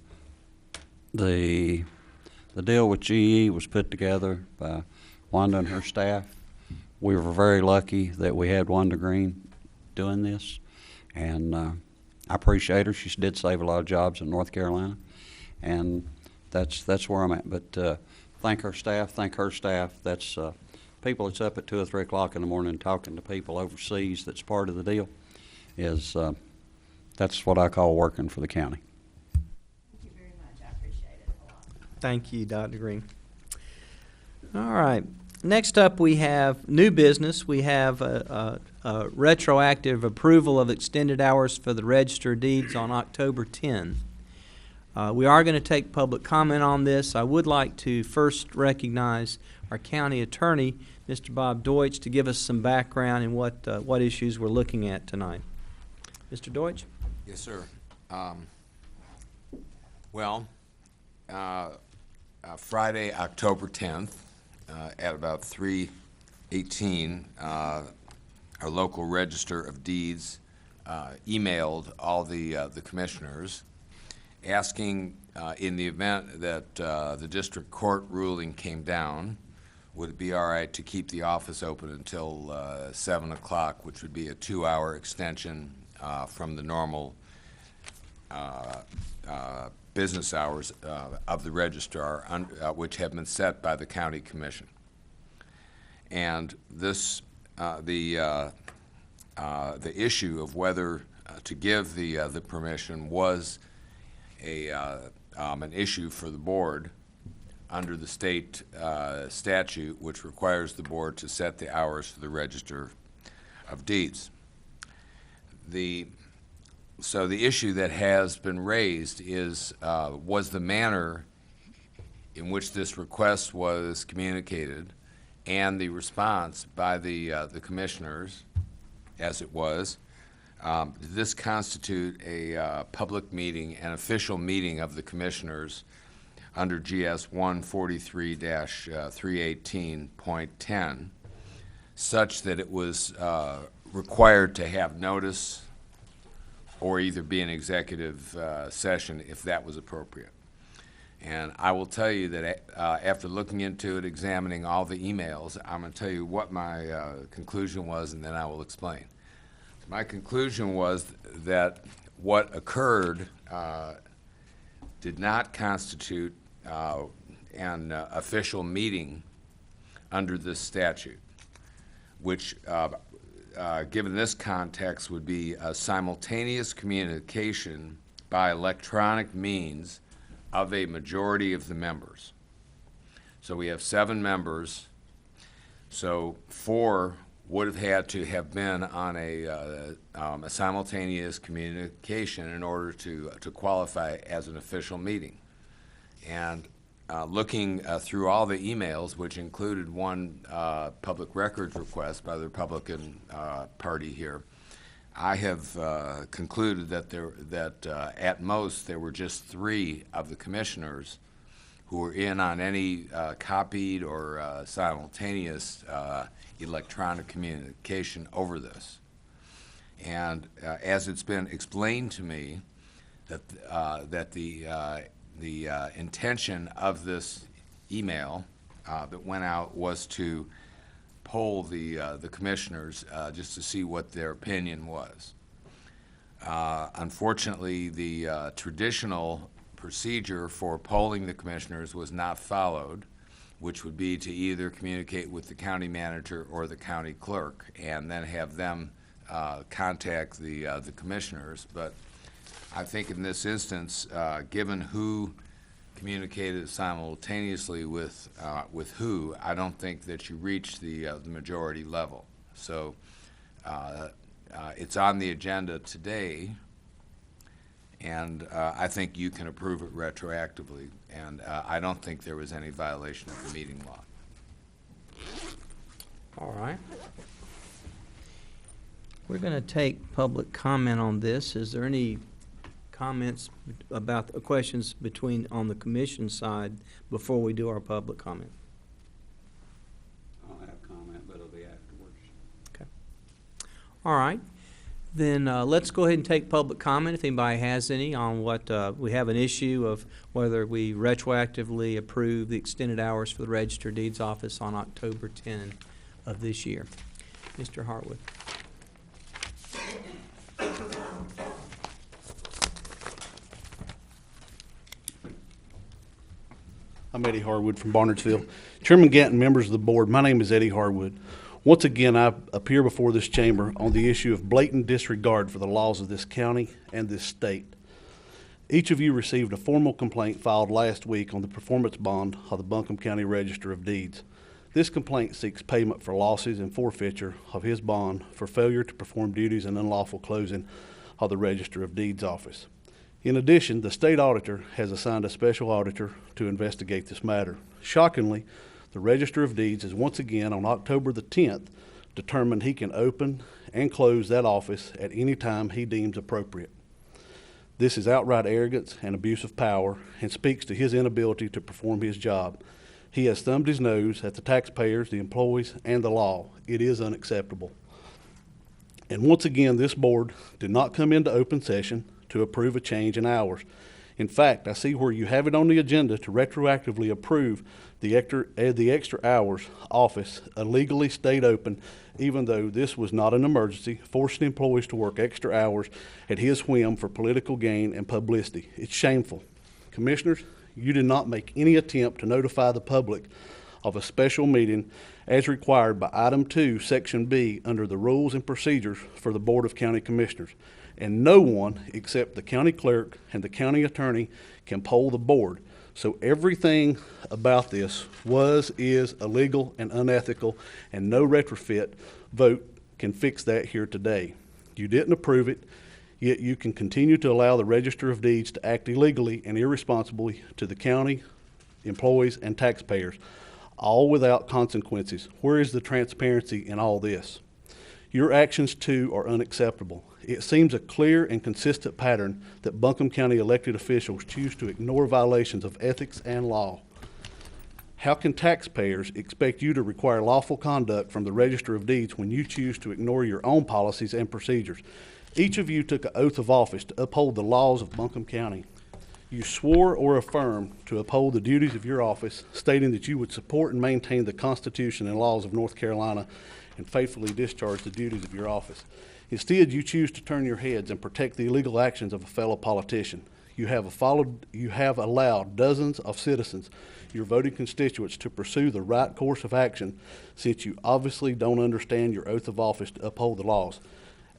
the deal with GE was put together by Wanda and her staff. We were very lucky that we had Wanda Green doing this. And I appreciate her. She did save a lot of jobs in North Carolina, and that's where I'm at. But thank her staff. That's people that's up at 2 or 3 o'clock in the morning talking to people overseas. That's part of the deal. That's what I call working for the county. Thank you very much. I appreciate it a lot. Thank you, Dr. Green. All right. Next up, we have new business. We have a retroactive approval of extended hours for the register of deeds on October 10. We are going to take public comment on this. I would like to first recognize our county attorney, Mr. Bob Deutsch, to give us some background in what issues we're looking at tonight. Mr. Deutsch? Yes, sir. Friday, October 10th, at about 3:18, our local register of deeds emailed all the commissioners asking, in the event that the district court ruling came down, would it be all right to keep the office open until 7 o'clock, which would be a 2-hour extension from the normal business hours of the registrar, which have been set by the county commission. And this, the issue of whether to give the permission was an issue for the board under the state statute, which requires the board to set the hours for the register of deeds. So the issue that has been raised is was the manner in which this request was communicated and the response by the commissioners, as it was, did this constitute a public meeting, an official meeting of the commissioners under GS 143-318.10, such that it was required to have notice or either be an executive session if that was appropriate. And I will tell you that after looking into it, examining all the emails, I'm going to tell you what my conclusion was, and then I will explain. My conclusion was that what occurred did not constitute an official meeting under this statute, which, given this context, would be a simultaneous communication by electronic means of a majority of the members. So we have 7 members, so 4 would have had to have been on a simultaneous communication in order to qualify as an official meeting. And looking through all the emails, which included one public records request by the Republican Party here, I have concluded that at most there were just 3 of the commissioners who were in on any copied or simultaneous electronic communication over this. And as it's been explained to me, that the intention of this email that went out was to poll the commissioners just to see what their opinion was. Unfortunately, the traditional procedure for polling the commissioners was not followed, which would be to either communicate with the county manager or the county clerk and then have them contact the commissioners. But I think in this instance, given who communicated simultaneously with who, I don't think that you reach the majority level. So it's on the agenda today, and I think you can approve it retroactively, and I don't think there was any violation of the meeting law. All right. We're going to take public comment on this. Is there any comments about questions on the commission side before we do our public comment? I'll have comment, but it'll be afterwards. Okay. All right. Then let's go ahead and take public comment if anybody has any on what we have an issue of whether we retroactively approve the extended hours for the Register of Deeds office on October 10 of this year. Mr. Hartwood. I'm Eddie Harwood from Barnardsville. Chairman Gantt, members of the board, my name is Eddie Harwood. Once again, I appear before this chamber on the issue of blatant disregard for the laws of this county and this state. Each of you received a formal complaint filed last week on the performance bond of the Buncombe County Register of Deeds. This complaint seeks payment for losses and forfeiture of his bond for failure to perform duties and unlawful closing of the Register of Deeds office. In addition, the state auditor has assigned a special auditor to investigate this matter. Shockingly, the Register of Deeds has once again, on October the 10th, determined he can open and close that office at any time he deems appropriate. This is outright arrogance and abuse of power and speaks to his inability to perform his job. He has thumbed his nose at the taxpayers, the employees, and the law. It is unacceptable. And once again, this board did not come into open session to approve a change in hours. In fact, I see where you have it on the agenda to retroactively approve the extra hours office illegally stayed open, even though this was not an emergency, forcing employees to work extra hours at his whim for political gain and publicity. It's shameful. Commissioners, you did not make any attempt to notify the public of a special meeting as required by Item 2, Section B, under the rules and procedures for the Board of County Commissioners. And no one except the county clerk and the county attorney can poll the board. So everything about this is illegal and unethical, and no retrofit vote can fix that here today. You didn't approve it, yet you can continue to allow the Register of Deeds to act illegally and irresponsibly to the county, employees, and taxpayers, all without consequences. Where is the transparency in all this? Your actions, too, are unacceptable. It seems a clear and consistent pattern that Buncombe County elected officials choose to ignore violations of ethics and law. How can taxpayers expect you to require lawful conduct from the Register of Deeds when you choose to ignore your own policies and procedures? Each of you took an oath of office to uphold the laws of Buncombe County. You swore or affirmed to uphold the duties of your office, stating that you would support and maintain the Constitution and laws of North Carolina and faithfully discharge the duties of your office. Instead, you choose to turn your heads and protect the illegal actions of a fellow politician. You have allowed dozens of citizens, your voting constituents, to pursue the right course of action, since you obviously don't understand your oath of office to uphold the laws.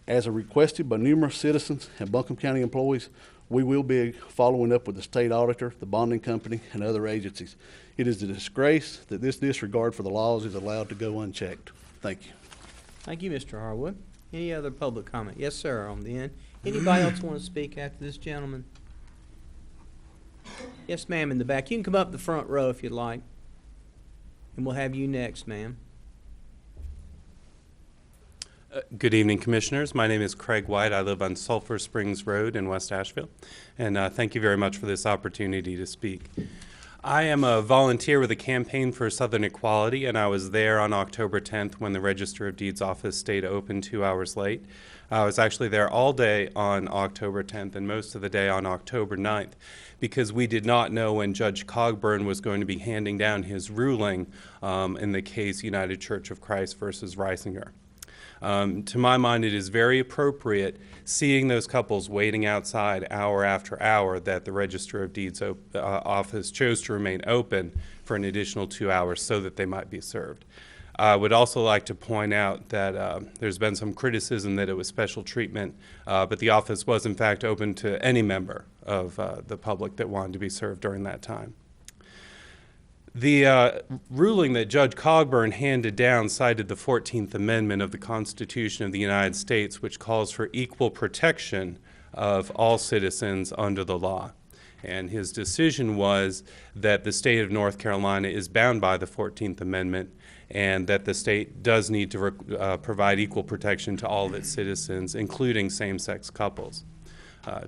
As requested by numerous citizens and Buncombe County employees, we will be following up with the state auditor, the bonding company, and other agencies. It is a disgrace that this disregard for the laws is allowed to go unchecked. Thank you. Thank you, Mr. Harwood. Any other public comment? Yes, sir, on the end. Anybody else want to speak after this gentleman? Yes, ma'am, in the back. You can come up the front row if you'd like. And we'll have you next, ma'am. Good evening, Commissioners. My name is Craig White. I live on Sulphur Springs Road in West Asheville. And thank you very much for this opportunity to speak. I am a volunteer with the Campaign for Southern Equality, and I was there on October 10th when the Register of Deeds office stayed open 2 hours late. I was actually there all day on October 10th and most of the day on October 9th because we did not know when Judge Cogburn was going to be handing down his ruling in the case United Church of Christ versus Reisinger. To my mind, it is very appropriate, seeing those couples waiting outside hour after hour, that the Register of Deeds office chose to remain open for an additional 2 hours so that they might be served. I would also like to point out that there's been some criticism that it was special treatment, but the office was in fact open to any member of the public that wanted to be served during that time. The ruling that Judge Cogburn handed down cited the 14th Amendment of the Constitution of the United States, which calls for equal protection of all citizens under the law. And his decision was that the state of North Carolina is bound by the 14th Amendment and that the state does need to provide equal protection to all of its citizens, including same-sex couples.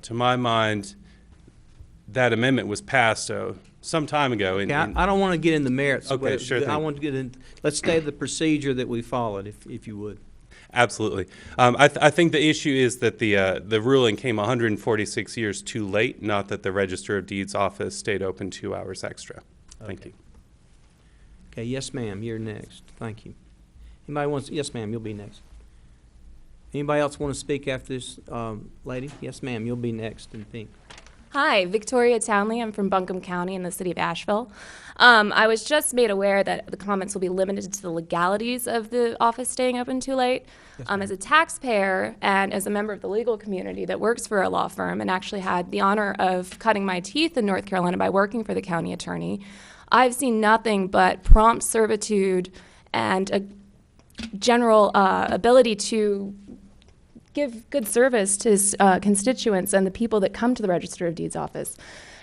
To my mind, that amendment was passed some time ago. I don't want to get in the merits. Okay, sure thing. I want to get in. Let's stay the procedure that we followed, if you would. Absolutely. I think the issue is that the ruling came 146 years too late, not that the Register of Deeds office stayed open 2 hours extra. Thank you. Okay, yes, ma'am, you're next. Thank you. Anybody wants? Yes, ma'am, you'll be next. Anybody else want to speak after this lady? Yes, ma'am, you'll be next in pink. Hi, Victoria Townley. I'm from Buncombe County in the city of Asheville. I was just made aware that the comments will be limited to the legalities of the office staying open too late. Yes, as a taxpayer and as a member of the legal community that works for a law firm and actually had the honor of cutting my teeth in North Carolina by working for the county attorney, I've seen nothing but prompt servitude and a general ability to give good service to his constituents and the people that come to the Register of Deeds office.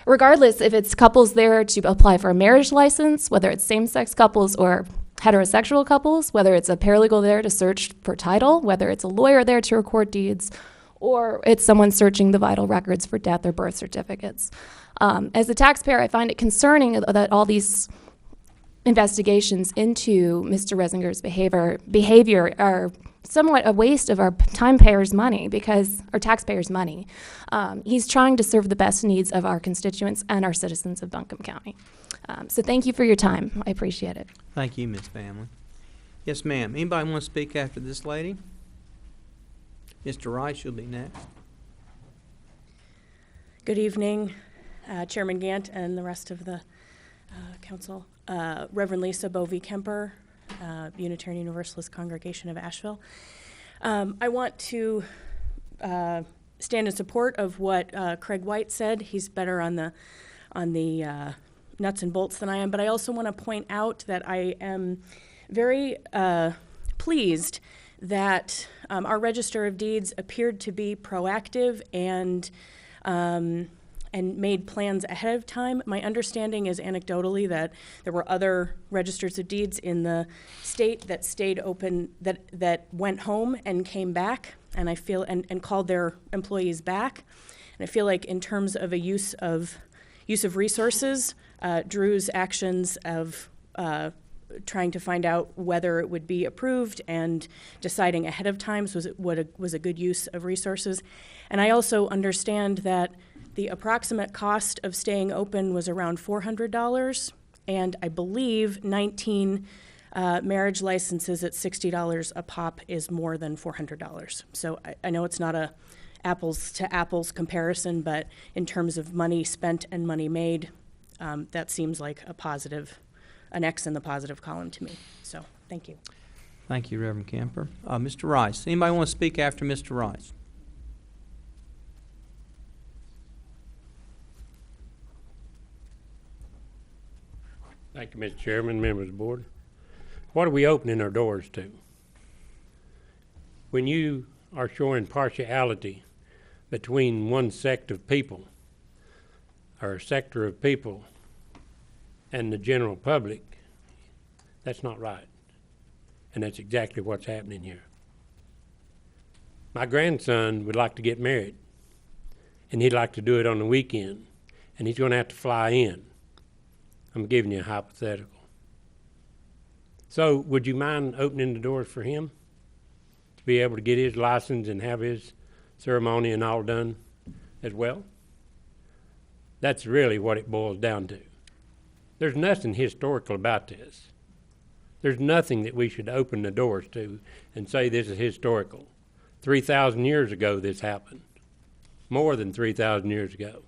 Regardless if it's couples there to apply for a marriage license, whether it's same-sex couples or heterosexual couples, whether it's a paralegal there to search for title, whether it's a lawyer there to record deeds, or it's someone searching the vital records for death or birth certificates. As a taxpayer, I find it concerning that all these investigations into Mr. Resinger's behavior are somewhat a waste of our taxpayers' money. He's trying to serve the best needs of our constituents and our citizens of Buncombe County. So thank you for your time. I appreciate it. Thank you, Ms. Family. Yes, ma'am. Anybody want to speak after this lady? Mr. Rice, you'll be next. Good evening, Chairman Gant and the rest of the council. Reverend Lisa Bovee-Kemper, Unitarian Universalist Congregation of Asheville. I want to stand in support of what Craig White said. He's better on the nuts and bolts than I am, but I also want to point out that I am very pleased that our Register of Deeds appeared to be proactive and made plans ahead of time. My understanding is anecdotally that there were other registers of deeds in the state that stayed open, that went home and came back, and I feel and called their employees back. And I feel like in terms of a use of resources, Drew's actions of trying to find out whether it would be approved and deciding ahead of time was a good use of resources. And I also understand that the approximate cost of staying open was around $400, and I believe 19 marriage licenses at $60 a pop is more than $400. So I know it's not a apples to apples comparison, but in terms of money spent and money made, that seems like an X in the positive column to me. So thank you. Thank you, Reverend Kemper. Mr. Rice. Anybody want to speak after Mr. Rice? Thank you, Mr. Chairman, members of the board. What are we opening our doors to? When you are showing partiality between one sect of people or a sector of people and the general public, that's not right. And that's exactly what's happening here. My grandson would like to get married, and he'd like to do it on the weekend, and he's going to have to fly in. I'm giving you a hypothetical. So would you mind opening the doors for him to be able to get his license and have his ceremony and all done as well? That's really what it boils down to. There's nothing historical about this. There's nothing that we should open the doors to and say this is historical. 3,000 years ago this happened. More than 3,000 years ago.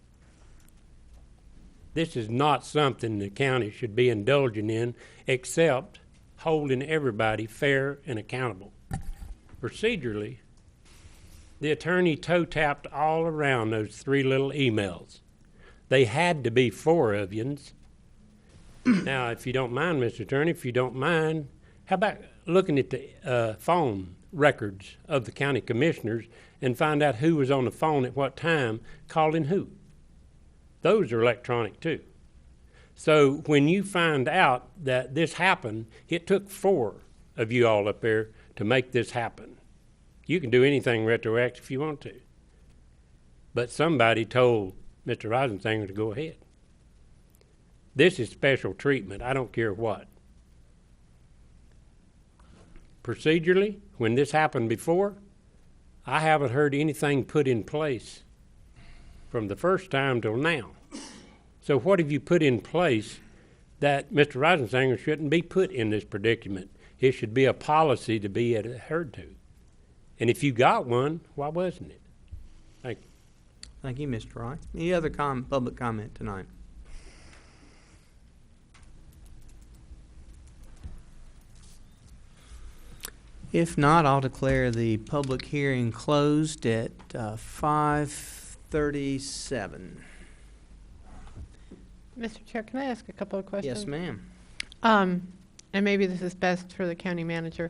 This is not something the county should be indulging in, except holding everybody fair and accountable. Procedurally, the attorney toe-tapped all around those 3 little emails. They had to be 4 of yous. Now, if you don't mind, Mr. Attorney, if you don't mind, how about looking at the phone records of the county commissioners and find out who was on the phone at what time calling who? Those are electronic too. So when you find out that this happened, it took 4 of you all up there to make this happen. You can do anything retroactive if you want to. But somebody told Mr. Reisensinger to go ahead. This is special treatment. I don't care what. Procedurally, when this happened before, I haven't heard anything put in place from the first time till now. So what have you put in place that Mr. Reisensinger shouldn't be put in this predicament? It should be a policy to be adhered to. And if you got one, why wasn't it? Thank you. Thank you, Mr. Rice. Any other public comment tonight? If not, I'll declare the public hearing closed at 5:37. Mr. Chair, can I ask a couple of questions? Yes, ma'am. And maybe this is best for the county manager.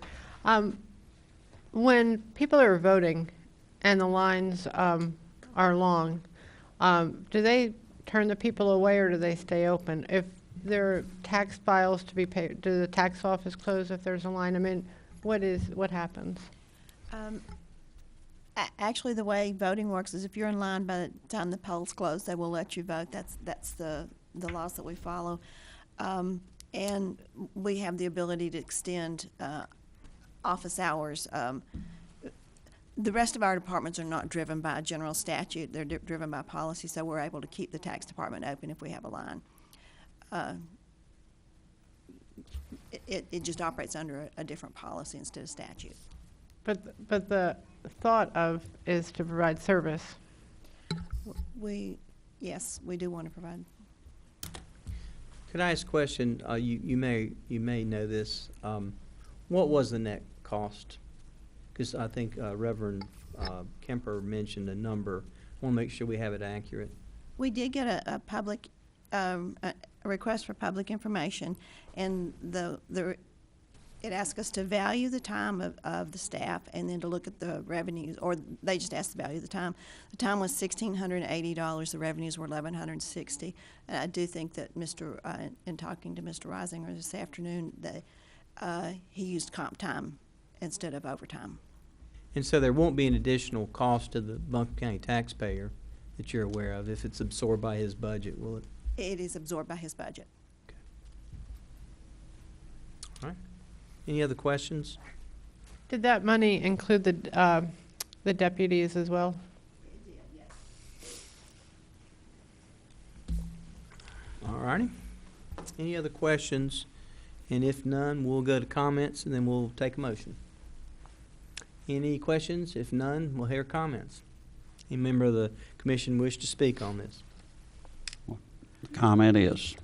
When people are voting, and the lines are long, do they turn the people away or do they stay open? If there are tax files to be paid, do the tax office close if there's a line? I mean, what happens? Actually, the way voting works is if you're in line by the time the polls close, they will let you vote. That's the laws that we follow. And we have the ability to extend office hours. The rest of our departments are not driven by a general statute. They're driven by policy, so we're able to keep the tax department open if we have a line. It just operates under a different policy instead of statute. But the thought of is to provide service. Yes, we do want to provide. Could I ask a question? You may know this. What was the net cost? Because I think Reverend Kemper mentioned a number. I want to make sure we have it accurate. We did get a public a request for public information, and it asked us to value the time of the staff and then to look at the revenues, or they just asked to value the time. The time was $1,680. The revenues were $1,160. And I do think that in talking to Mr. Reisinger this afternoon, that he used comp time instead of overtime. And so there won't be an additional cost to the Buncombe County taxpayer that you're aware of if it's absorbed by his budget, will it? It is absorbed by his budget. Okay. All right. Any other questions? Did that money include the deputies as well? It did, yes. All righty. Any other questions? And if none, we'll go to comments and then we'll take a motion. Any questions? If none, we'll hear comments. Any member of the commission wish to speak on this? The comment is,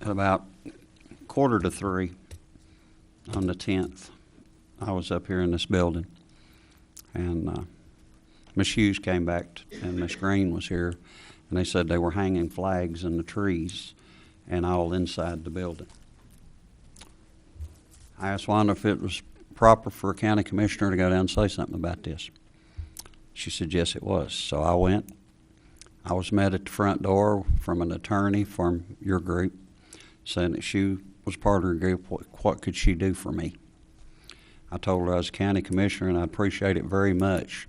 at about 2:45 on the 10th, I was up here in this building, and Ms. Hughes came back, and Ms. Green was here, and they said they were hanging flags in the trees and all inside the building. I asked Wanda if it was proper for a county commissioner to go down and say something about this. She said yes, it was. So I went. I was met at the front door from an attorney from your group saying that she was part of her group. What could she do for me? I told her I was a county commissioner and I'd appreciate it very much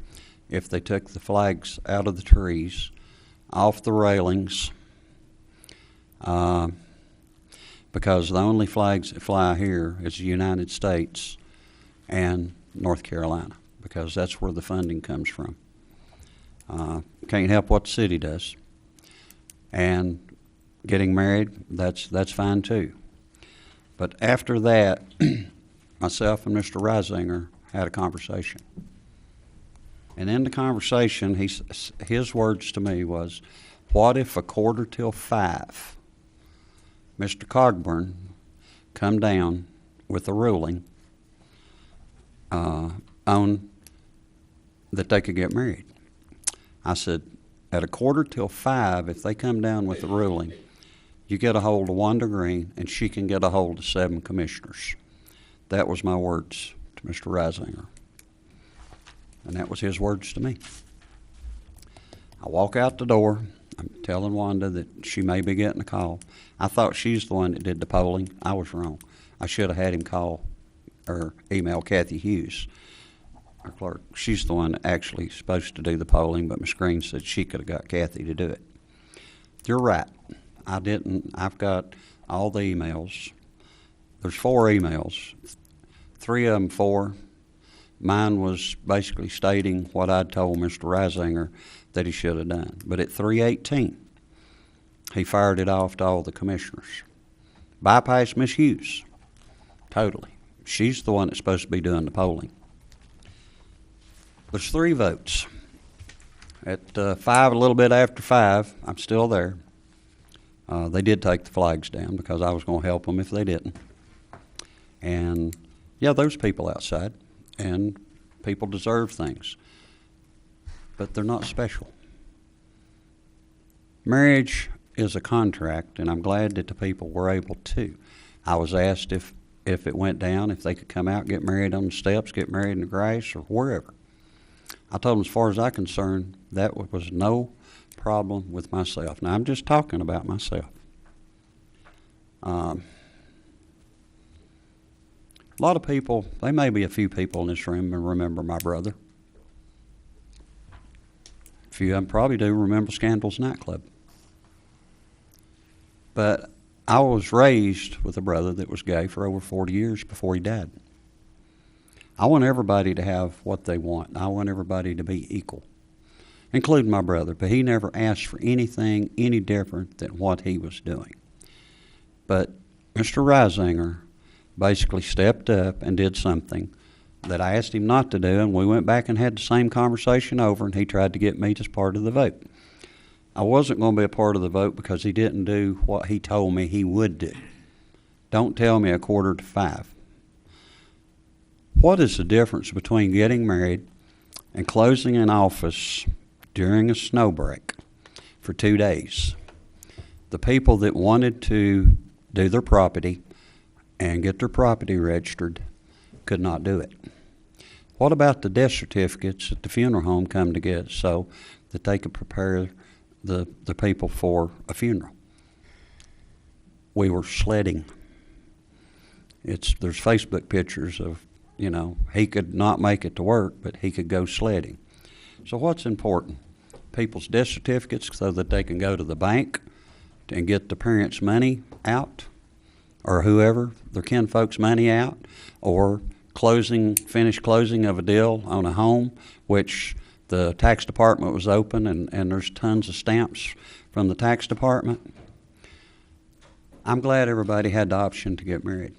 if they took the flags out of the trees, off the railings, because the only flags that fly here is the United States and North Carolina, because that's where the funding comes from. Can't help what the city does. And getting married, that's fine too. But after that, myself and Mr. Reisinger had a conversation. And in the conversation, his words to me was, what if 4:45, Mr. Cogburn come down with a ruling on that they could get married? I said, at 4:45, if they come down with a ruling, you get a hold of Wanda Green and she can get a hold of 7 commissioners. That was my words to Mr. Reisinger. And that was his words to me. I walk out the door. I'm telling Wanda that she may be getting a call. I thought she's the one that did the polling. I was wrong. I should have had him call or email Kathy Hughes, our clerk. She's the one that actually supposed to do the polling, but Ms. Green said she could have got Kathy to do it. You're right. I didn't. I've got all the emails. There's 4 emails. 3 of them 4. Mine was basically stating what I'd told Mr. Reisinger that he should have done. But at 3:18, he fired it off to all the commissioners. Bypassed Ms. Hughes. Totally. She's the one that's supposed to be doing the polling. There's 3 votes. At 5, a little bit after 5, I'm still there. They did take the flags down because I was going to help them if they didn't. And, yeah, there's people outside, and people deserve things. But they're not special. Marriage is a contract, and I'm glad that the people were able to. I was asked if if it went down, if they could come out, get married on the steps, get married in the grass, or wherever. I told them, as far as I'm concerned, that was no problem with myself. Now, I'm just talking about myself. A lot of people, there may be a few people in this room that remember my brother. A few of them probably do remember Scandal's nightclub. But I was raised with a brother that was gay for over 40 years before he died. I want everybody to have what they want. I want everybody to be equal, including my brother, but he never asked for anything any different than what he was doing. But Mr. Reisinger basically stepped up and did something that I asked him not to do, and we went back and had the same conversation over, and he tried to get me as part of the vote. I wasn't going to be a part of the vote because he didn't do what he told me he would do. Don't tell me 4:45. What is the difference between getting married and closing an office during a snow break for 2 days? The people that wanted to do their property and get their property registered could not do it. What about the death certificates that the funeral home come to get so that they could prepare the people for a funeral? We were sledding. There's Facebook pictures of, he could not make it to work, but he could go sledding. So what's important? People's death certificates so that they can go to the bank and get the parents' money out, or whoever, their kinfolk's money out, or finished closing of a deal on a home, which the tax department was open, and there's tons of stamps from the tax department. I'm glad everybody had the option to get married,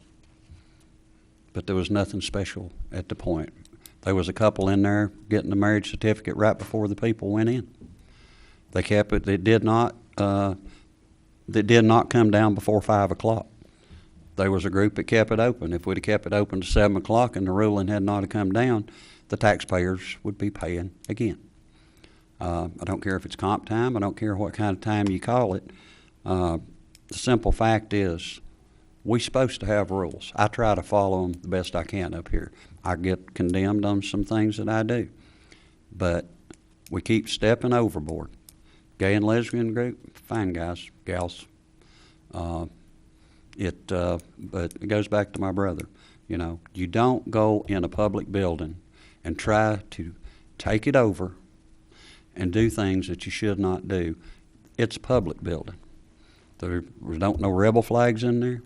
but there was nothing special at the point. There was a couple in there getting the marriage certificate right before the people went in. They kept it. It did not come down before 5 o'clock. There was a group that kept it open. If we'd have kept it open to 7 o'clock and the ruling had not come down, the taxpayers would be paying again. I don't care if it's comp time. I don't care what kind of time you call it. The simple fact is, we're supposed to have rules. I try to follow them the best I can up here. I get condemned on some things that I do, but we keep stepping overboard. Gay and lesbian group, fine guys, gals. But it goes back to my brother. You don't go in a public building and try to take it over and do things that you should not do. It's a public building. There don't no rebel flags in there.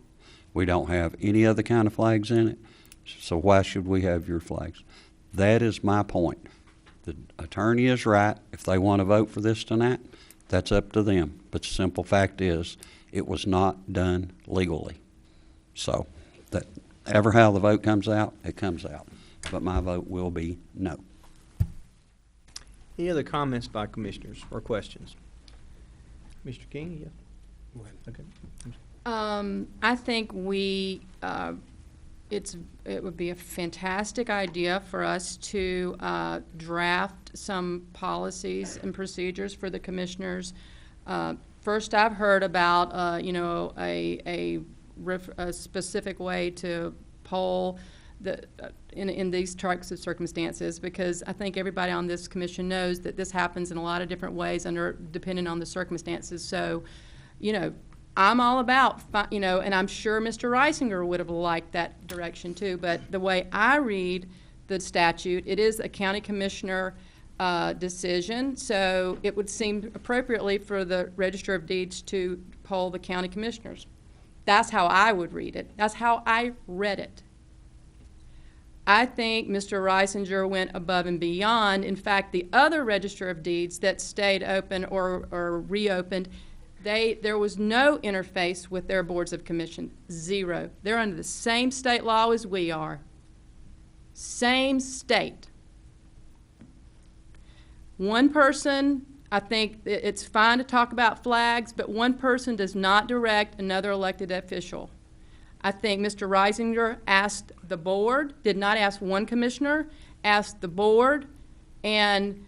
We don't have any other kind of flags in it. So why should we have your flags? That is my point. The attorney is right. If they want to vote for this tonight, that's up to them. But the simple fact is, it was not done legally. So, that ever how the vote comes out, it comes out. But my vote will be no. Any other comments by commissioners or questions? Mr. King, yeah. Go ahead. Okay. I think it would be a fantastic idea for us to draft some policies and procedures for the commissioners. First, I've heard about a specific way to poll in these types of circumstances, because I think everybody on this commission knows that this happens in a lot of different ways depending on the circumstances. So, I'm all about, and I'm sure Mr. Reisinger would have liked that direction too, but the way I read the statute, it is a county commissioner decision, so it would seem appropriately for the Register of Deeds to poll the county commissioners. That's how I would read it. That's how I read it. I think Mr. Reisinger went above and beyond. In fact, the other Register of Deeds that stayed open or reopened, there was no interface with their boards of commission, zero. They're under the same state law as we are. Same state. One person, I think it's fine to talk about flags, but one person does not direct another elected official. I think Mr. Reisinger asked the board, did not ask one commissioner, asked the board, and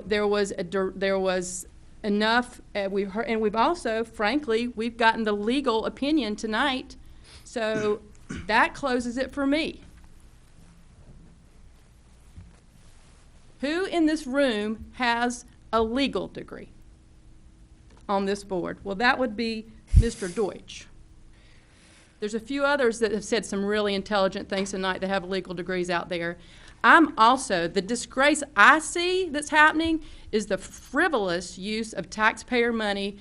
there was enough. We've heard, and we've also, frankly, we've gotten the legal opinion tonight. So That closes it for me. Who in this room has a legal degree on this board? Well, that would be Mr. Deutsch. There's a few others that have said some really intelligent things tonight that have legal degrees out there. I'm also, the disgrace I see that's happening is the frivolous use of taxpayer money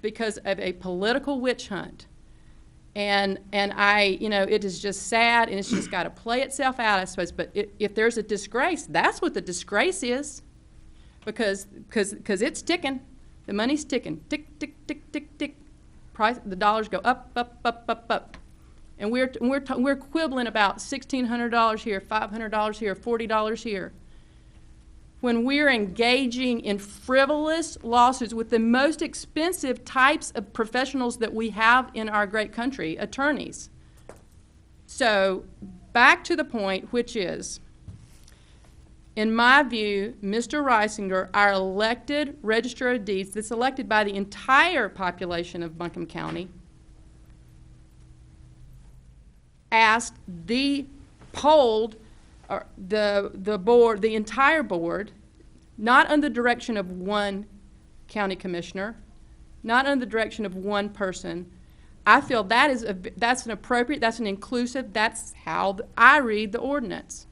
because of a political witch hunt. And it is just sad, and it's just got to play itself out, I suppose. But if there's a disgrace, that's what the disgrace is, because it's ticking. The money's ticking. Tick, tick, tick, tick, tick. The dollars go up, up, up, up, up. And we're quibbling about $1,600 here, $500 here, $40 here. When we're engaging in frivolous lawsuits with the most expensive types of professionals that we have in our great country, attorneys. So back to the point, which is, in my view, Mr. Reisinger, our elected Register of Deeds that's elected by the entire population of Buncombe County, asked the board, the entire board, not under the direction of one county commissioner, not under the direction of one person. I feel that's an appropriate, that's an inclusive, that's how I read the ordinance.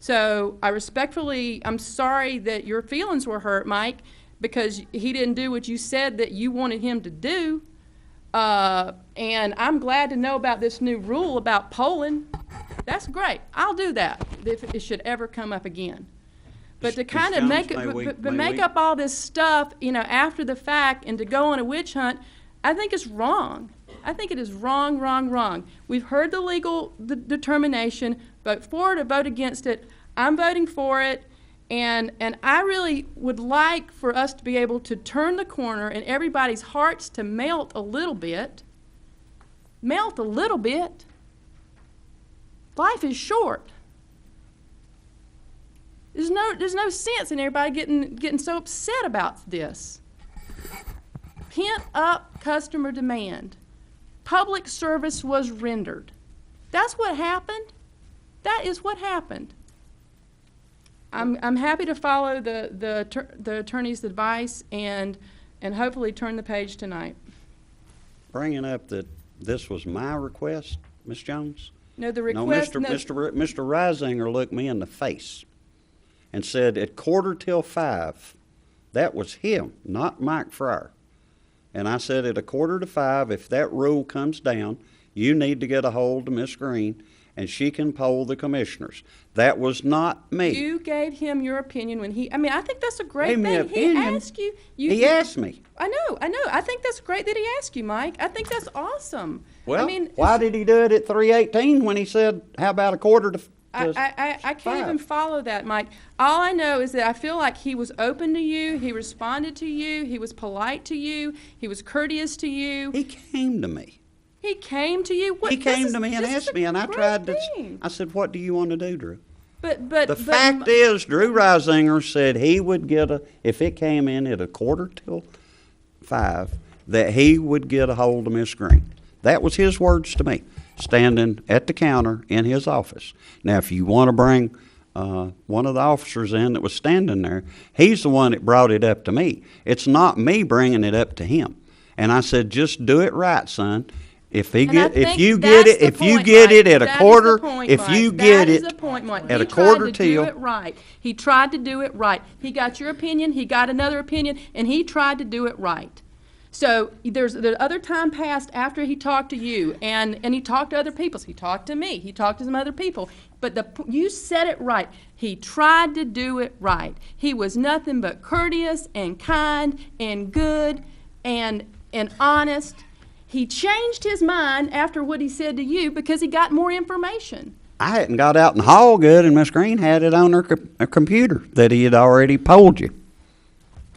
So I'm sorry that your feelings were hurt, Mike, because he didn't do what you said that you wanted him to do. And I'm glad to know about this new rule about polling. That's great. I'll do that if it should ever come up again. But to kind of make up all this stuff, after the fact and to go on a witch hunt, I think it's wrong. I think it is wrong, wrong, wrong. We've heard the legal determination, vote for it or vote against it. I'm voting for it. And I really would like for us to be able to turn the corner and everybody's hearts to melt a little bit. Melt a little bit. Life is short. There's no sense in everybody getting so upset about this. Pent up customer demand. Public service was rendered. That's what happened. That is what happened. I'm happy to follow the attorney's advice and hopefully turn the page tonight. Bringing up that this was my request, Ms. Jones? No, the request. No, Mr. Reisinger looked me in the face and said at 4:45, that was him, not Mike Fryer. And I said at 4:45, if that rule comes down, you need to get a hold of Miss Green and she can poll the commissioners. That was not me. You gave him your opinion when I think that's a great thing. Opinion. He asked you. He asked me. I know. I think that's great that he asked you, Mike. I think that's awesome. Well, why did he do it at 3:18 when he said, how about 4:45? I can't even follow that, Mike. All I know is that I feel like he was open to you. He responded to you. He was polite to you. He was courteous to you. He came to me. He came to you? He came to me and asked me, and I tried to. I said, what do you want to do, Drew? But the fact is, Drew Reisinger said he would get if it came in at 4:45, that he would get a hold of Miss Green. That was his words to me, standing at the counter in his office. Now, if you want to bring one of the officers in that was standing there, he's the one that brought it up to me. It's not me bringing it up to him. And I said, just do it right, son. If you get it at 1:15. He tried to do it right. He got your opinion, he got another opinion, and he tried to do it right. So there's the other time passed after he talked to you, and he talked to other people. So he talked to me, he talked to some other people. But you said it right. He tried to do it right. He was nothing but courteous and kind and good and honest. He changed his mind after what he said to you because he got more information. I hadn't got out in the hall good, and Miss Green had it on her computer that he had already polled you.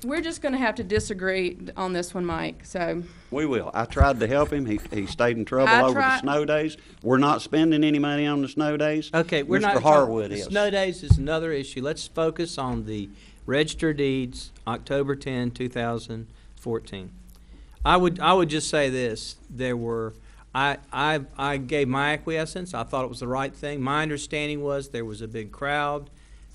We're just going to have to disagree on this one, Mike. So we will. I tried to help him. He stayed in trouble over the snow days. We're not spending any money on the snow days. Okay, we're not. Mr. Harwood is. Snow days is another issue. Let's focus on the Register of Deeds, October 10, 2014. I would just say this: I gave my acquiescence. I thought it was the right thing. My understanding was there was a big crowd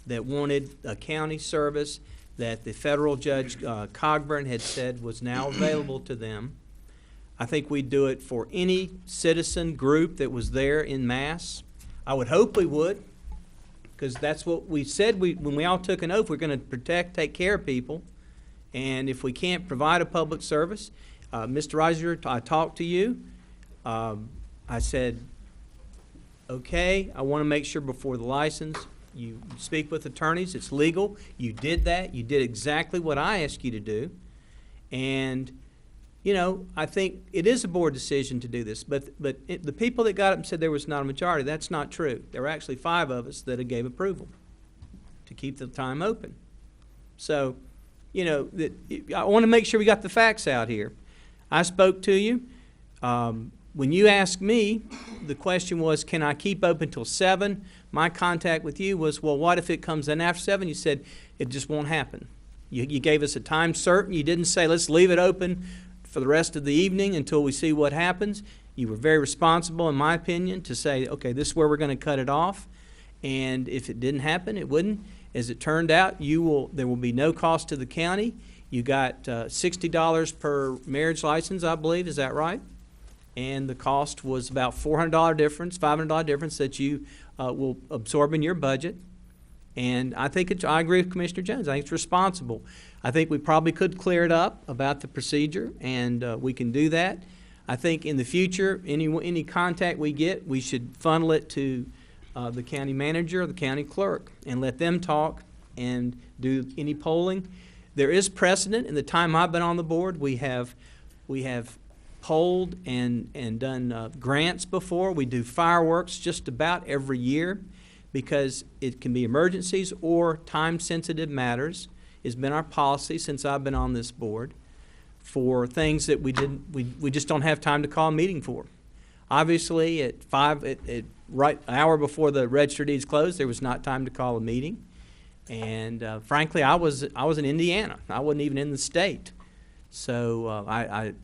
that wanted a county service that the federal judge, Cogburn, had said was now available to them. I think we'd do it for any citizen group that was there in mass. I would hope we would, because that's what we said when we all took an oath. We're going to protect, take care of people. And if we can't provide a public service, Mr. Reiser, I talked to you. I said, okay, I want to make sure before the license, you speak with attorneys. It's legal. You did that. You did exactly what I asked you to do. And, you know, I think it is a board decision to do this. But the people that got up and said there was not a majority, that's not true. There were actually 5 of us that gave approval to keep the time open. So, you know, I want to make sure we got the facts out here. I spoke to you. When you asked me, the question was, can I keep open till 7? My contact with you was, well, what if it comes in after 7? You said, it just won't happen. You gave us a time certain. You didn't say, let's leave it open for the rest of the evening until we see what happens. You were very responsible, in my opinion, to say, okay, this is where we're going to cut it off. And if it didn't happen, it wouldn't. As it turned out, there will be no cost to the county. You got $60 per marriage license, I believe. Is that right? And the cost was about $400 difference, $500 difference that you will absorb in your budget. And I think I agree with Commissioner Jones. I think it's responsible. I think we probably could clear it up about the procedure, and we can do that. I think in the future, any contact we get, we should funnel it to the county manager or the county clerk and let them talk and do any polling. There is precedent. In the time I've been on the board, we have polled and done grants before. We do fireworks just about every year because it can be emergencies or time-sensitive matters. It's been our policy since I've been on this board for things that we just don't have time to call a meeting for. Obviously, at right an hour before the register deeds closed, there was not time to call a meeting. And frankly, I was in Indiana. I wasn't even in the state. So I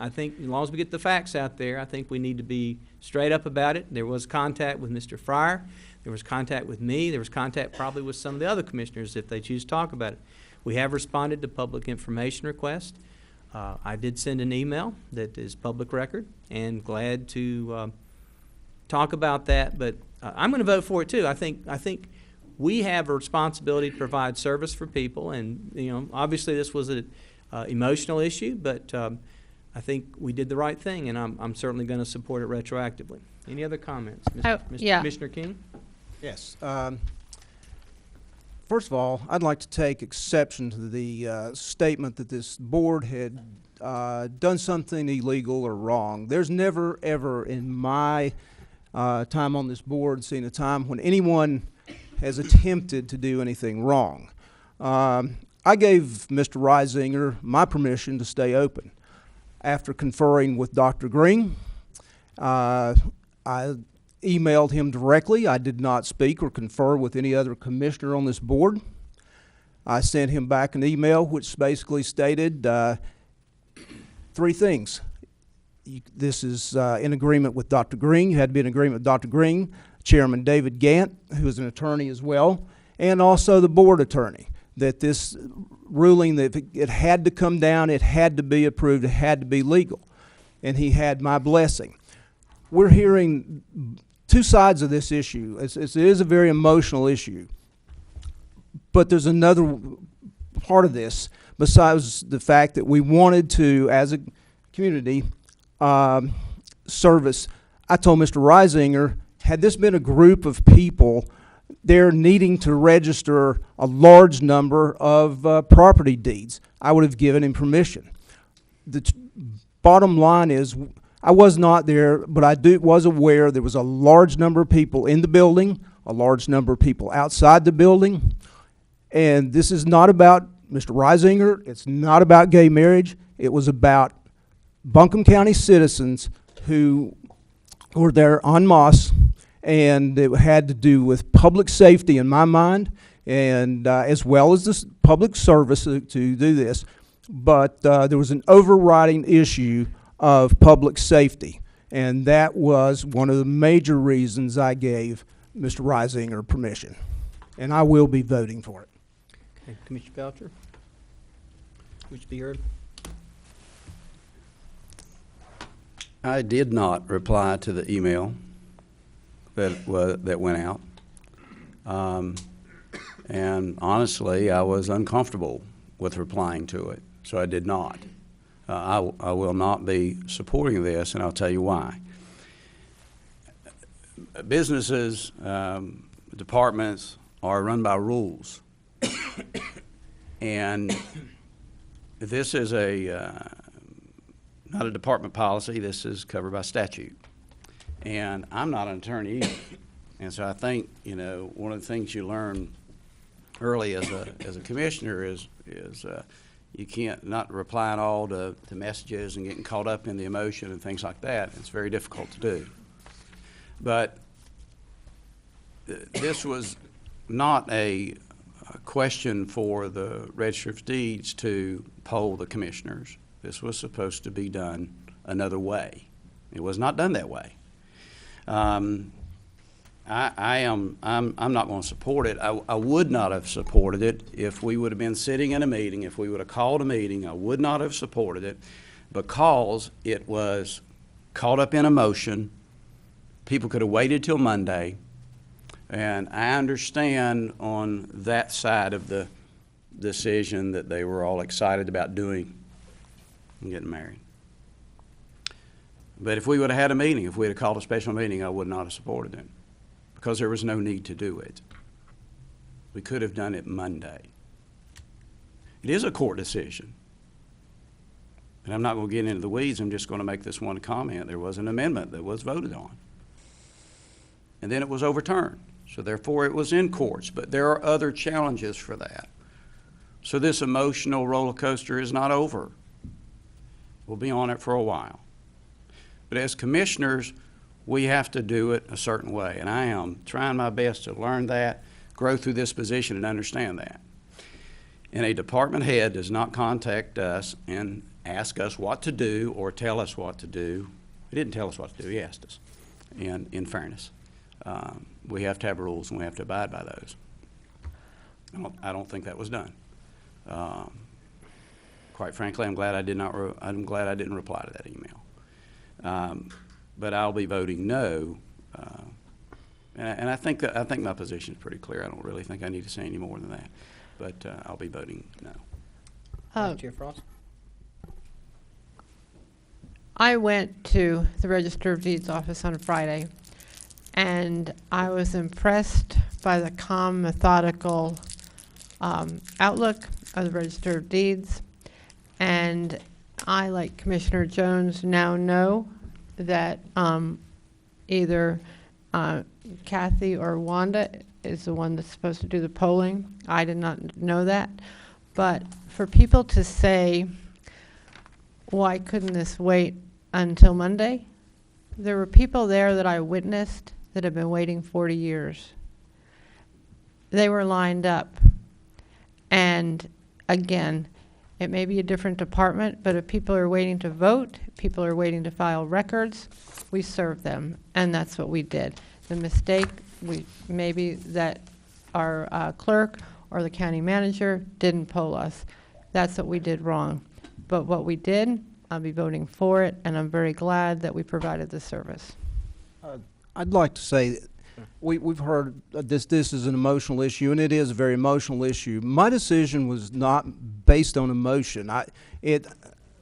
think as long as we get the facts out there, I think we need to be straight up about it. There was contact with Mr. Fryer. There was contact with me. There was contact probably with some of the other commissioners if they choose to talk about it. We have responded to public information requests. I did send an email that is public record and glad to talk about that. But I'm going to vote for it too. I think we have a responsibility to provide service for people, and you know, obviously this was an emotional issue, but I think we did the right thing, and I'm certainly going to support it retroactively. Any other comments, yeah. Commissioner King? Yes. First of all, I'd like to take exception to the statement that this board had done something illegal or wrong. There's never, ever in my time on this board seen a time when anyone has attempted to do anything wrong. I gave Mr. Reisinger my permission to stay open. After conferring with Dr. Green, I emailed him directly. I did not speak or confer with any other commissioner on this board. I sent him back an email which basically stated 3 things. This is in agreement with Dr. Green. You had to be in agreement with Dr. Green, Chairman David Gant, who is an attorney as well, and also the board attorney, that this ruling, that it had to come down, it had to be approved, it had to be legal. And he had my blessing. We're hearing 2 sides of this issue. It is a very emotional issue. But there's another part of this, besides the fact that we wanted to, as a community, service. I told Mr. Reisinger, had this been a group of people, they're needing to register a large number of property deeds, I would have given him permission. The bottom line is, I was not there, but I was aware there was a large number of people in the building, a large number of people outside the building, and this is not about Mr. Reisinger, it's not about gay marriage, it was about Buncombe County citizens who were there en masse, and it had to do with public safety in my mind, and as well as this public service to do this. But there was an overriding issue of public safety. And that was one of the major reasons I gave Mr. Reisinger permission. And I will be voting for it. Okay, Commissioner Belcher, would you be heard? I did not reply to the email that went out. And honestly, I was uncomfortable with replying to it, so I did not. I will not be supporting this, and I'll tell you why. Businesses, departments are run by rules. And this is not a department policy, this is covered by statute. And I'm not an attorney either. And so I think, you know, one of the things you learn early as a commissioner is you can't not replying all to messages and getting caught up in the emotion and things like that. It's very difficult to do. But this was not a question for the Register of Deeds to poll the commissioners. This was supposed to be done another way. It was not done that way. I'm not going to support it. I would not have supported it if we would have been sitting in a meeting, if we would have called a meeting. I would not have supported it because it was caught up in emotion. People could have waited till Monday. And I understand on that side of the decision that they were all excited about doing and getting married. But if we would have had a meeting, if we had called a special meeting, I would not have supported it because there was no need to do it. We could have done it Monday. It is a court decision. And I'm not going to get into the weeds. I'm just going to make this one comment. There was an amendment that was voted on. And then it was overturned. So therefore it was in courts. But there are other challenges for that. So this emotional roller coaster is not over. We'll be on it for a while. But as commissioners, we have to do it a certain way. And I am trying my best to learn that, grow through this position, and understand that. And a department head does not contact us and ask us what to do or tell us what to do. He didn't tell us what to do. He asked us, and in fairness. We have to have rules, and we have to abide by those. I don't think that was done. Quite frankly, I'm glad I didn't reply to that email. But I'll be voting no. And I think my position is pretty clear. I don't really think I need to say any more than that. But I'll be voting no. Chair Frost? I went to the Register of Deeds office on Friday, and I was impressed by the calm, methodical outlook of the Register of Deeds. And I, like Commissioner Jones, now know that either Kathy or Wanda is the one that's supposed to do the polling. I did not know that. But for people to say, why couldn't this wait until Monday? There were people there that I witnessed that have been waiting 40 years. They were lined up. And again, it may be a different department, but if people are waiting to vote, people are waiting to file records, we serve them. And that's what we did. The mistake, maybe that our clerk or the county manager didn't poll us. That's what we did wrong. But what we did, I'll be voting for it, and I'm very glad that we provided the service. I'd like to say we've heard this is an emotional issue, and it is a very emotional issue. My decision was not based on emotion. It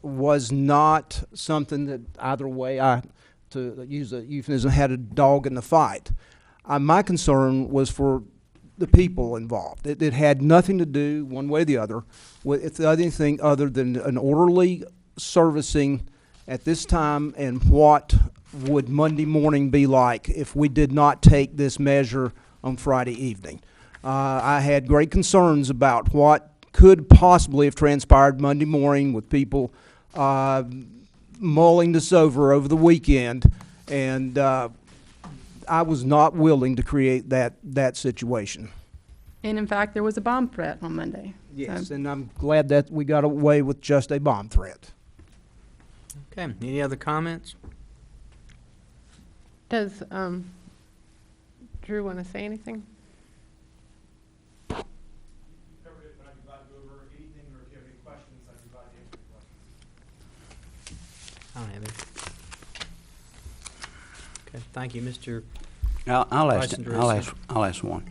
was not something that either way to use a euphemism, had a dog in the fight. My concern was for the people involved. It had nothing to do, one way or the other, with anything other than an orderly servicing at this time, and what would Monday morning be like if we did not take this measure on Friday evening. I had great concerns about what could possibly have transpired Monday morning with people mulling this over the weekend, and I was not willing to create that situation. And in fact, there was a bomb threat on Monday. Yes, and I'm glad that we got away with just a bomb threat. Okay, any other comments? Does Drew want to say anything? I don't have any. Okay, thank you, Mr. I'll ask Reisinger. I'll ask one.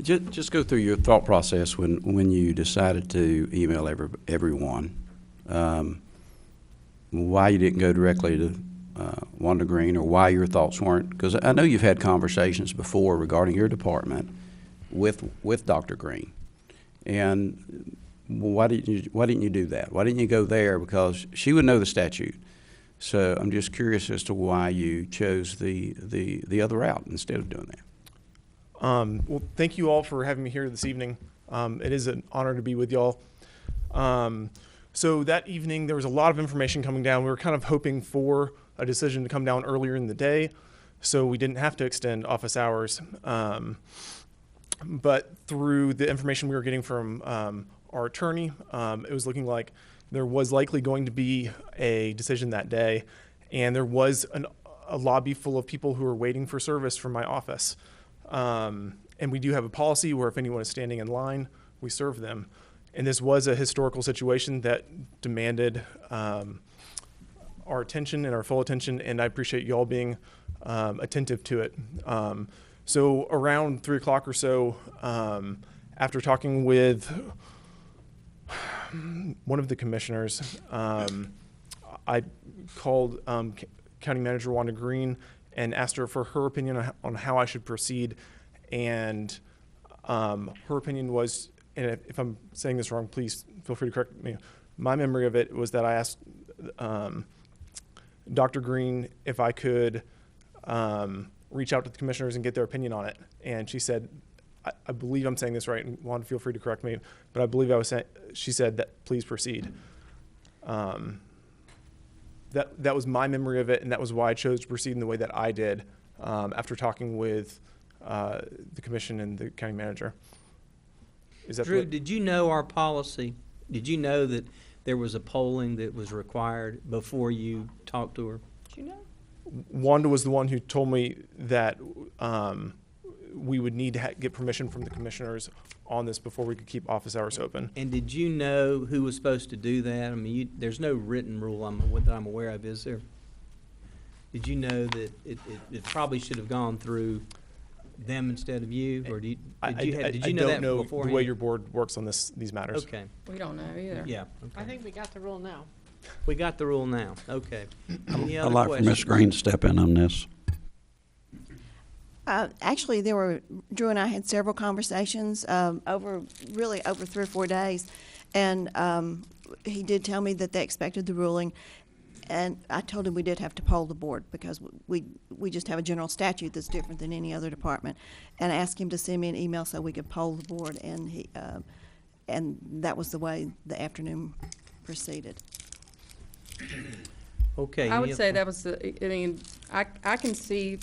Just go through your thought process when you decided to email everyone. Why you didn't go directly to Wanda Green, or why your thoughts weren't, because I know you've had conversations before regarding your department with Dr. Green, and why didn't you do that? Why didn't you go there? Because she would know the statute. So I'm just curious as to why you chose the other route instead of doing that. Well, thank you all for having me here this evening. It is an honor to be with y'all. So that evening, there was a lot of information coming down. We were kind of hoping for a decision to come down earlier in the day, so we didn't have to extend office hours. But through the information we were getting from our attorney, it was looking like there was likely going to be a decision that day, and there was a lobby full of people who were waiting for service from my office. And we do have a policy where if anyone is standing in line, we serve them. And this was a historical situation that demanded our attention and our full attention, and I appreciate you all being attentive to it. So around 3 o'clock or so, after talking with one of the commissioners, I called County Manager Wanda Green and asked her for her opinion on how I should proceed. And her opinion was, and if I'm saying this wrong, please feel free to correct me. My memory of it was that I asked Dr. Green if I could reach out to the commissioners and get their opinion on it. And she said, I believe I'm saying this right, and Wanda, feel free to correct me, but I believe she said that please proceed. That was my memory of it, and that was why I chose to proceed in the way that I did after talking with the commission and the county manager. Is that Drew, did you know our policy? Did you know that there was a polling that was required before you talked to her? Did you know? Wanda was the one who told me that we would need to get permission from the commissioners on this before we could keep office hours open. And did you know who was supposed to do that? I mean, there's no written rule that I'm aware of, is there? Did you know that it probably should have gone through them instead of you, or did you know that beforehand? The way your board works on these matters. Okay. We don't know either. Yeah. Okay. I think we got the rule now. We got the rule now. Okay. Any other I'd like for Ms. Green to step in on this. Actually, Drew and I had several conversations over 3 or 4 days, and he did tell me that they expected the ruling, and I told him we did have to poll the board because we just have a general statute that's different than any other department, and I asked him to send me an email so we could poll the board, and and that was the way the afternoon proceeded. Okay. I would say that was I can see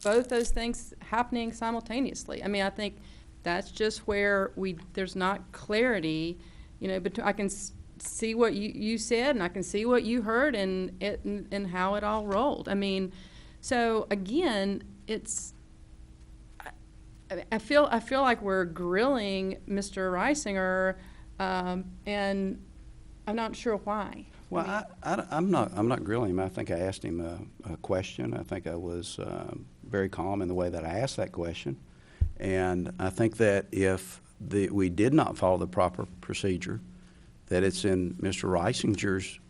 both those things happening simultaneously. I mean, I think that's just where there's not clarity, but I can see what you said, and I can see what you heard, and how it all rolled. I mean, so again, I feel like we're grilling Mr. Reisinger, and I'm not sure why. Well, I'm not grilling him. I think I asked him a question. I think I was very calm in the way that I asked that question. And I think that if we did not follow the proper procedure, that it's in Mr. Reisinger's,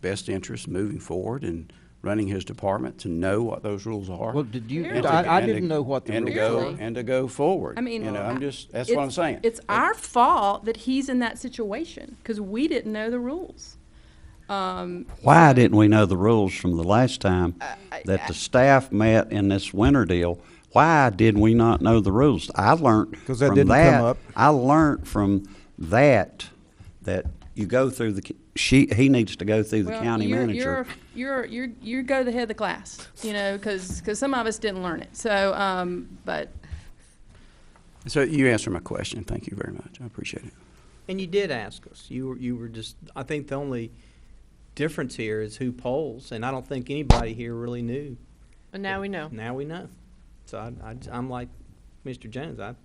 best interest moving forward and running his department to know what those rules are. Well, did you? I didn't know what the rules were. And to go forward. I mean, that's what I'm saying. It's our fault that he's in that situation because we didn't know the rules. Why didn't we know the rules from the last time that the staff met in this winter deal? Why did we not know the rules? I learned from that. I learned from that you go through he needs to go through the Well, county manager. You go to the head of the class, you know, because some of us didn't learn it. So, but So you answered my question. Thank you very much. I appreciate it. And you did ask us. You were just, I think the only difference here is who polls, and I don't think anybody here really knew. And now we know. Now we know. So I'm like Mr. Jones. I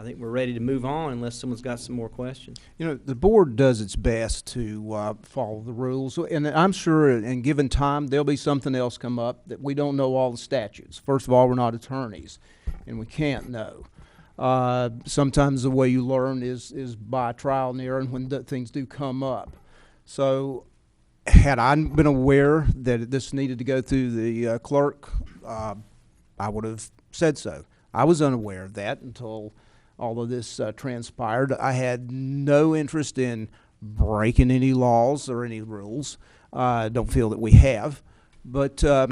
think we're ready to move on unless someone's got some more questions. You know, the board does its best to follow the rules, and I'm sure in given time, there'll be something else come up that we don't know all the statutes. First of all, we're not attorneys, and we can't know. Sometimes the way you learn is by trial and error and when things do come up. So had I been aware that this needed to go through the clerk, I would have said so. I was unaware of that until all of this transpired. I had no interest in breaking any laws or any rules. I don't feel that we have. But I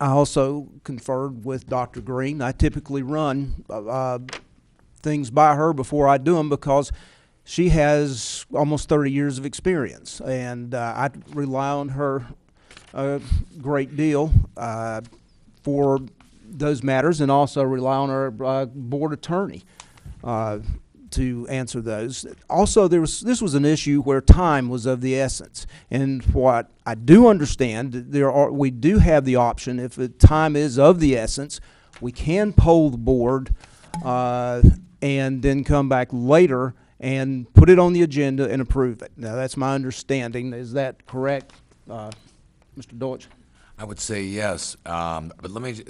also conferred with Dr. Green. I typically run things by her before I do them because she has almost 30 years of experience, and I rely on her a great deal for those matters, and also rely on our board attorney to answer those. Also, this was an issue where time was of the essence, and what I do understand, we do have the option, if the time is of the essence, we can poll the board and then come back later and put it on the agenda and approve it. Now, that's my understanding. Is that correct, Mr. Deutsch? I would say yes, but let me,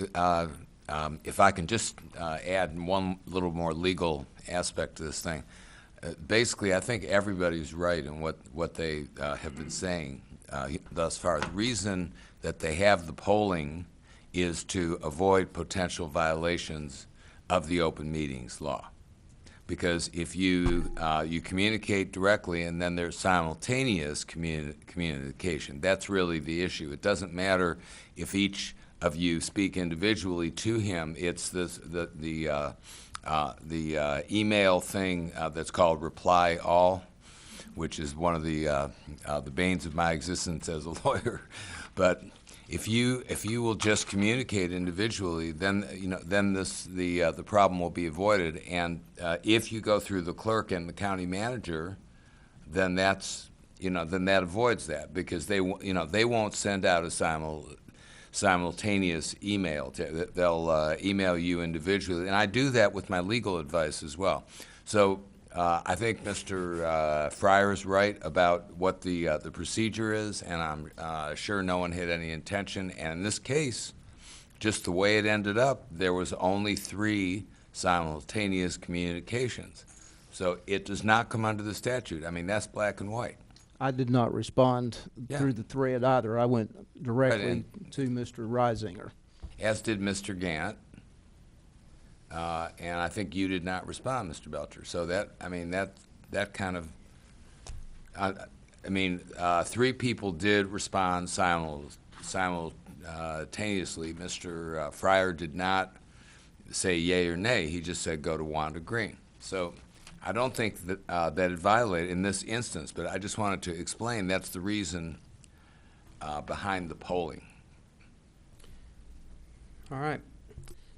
if I can just add one little more legal aspect to this thing. Basically, I think everybody's right in what they have been saying thus far. The reason that they have the polling is to avoid potential violations of the open meetings law. Because if you communicate directly and then there's simultaneous communication, that's really the issue. It doesn't matter if each of you speak individually to him. It's the email thing that's called reply all, which is one of the banes of my existence as a lawyer. But if you will just communicate individually, then the problem will be avoided. And if you go through the clerk and the county manager, then that avoids that, because they won't send out a simultaneous email. They'll email you individually, and I do that with my legal advice as well. So I think Mr. Fryer is right about what the procedure is, and I'm sure no one had any intention. And in this case, just the way it ended up, there was only 3 simultaneous communications. So it does not come under the statute. I mean, that's black and white. I did not respond through the thread either. I went directly to Mr. Reisinger. As did Mr. Gant. And I think you did not respond, Mr. Belcher. So that kind of, 3 people did respond simultaneously. Mr. Fryer did not say yay or nay. He just said go to Wanda Green. So I don't think that that it violated in this instance, but I just wanted to explain that's the reason behind the polling. All right.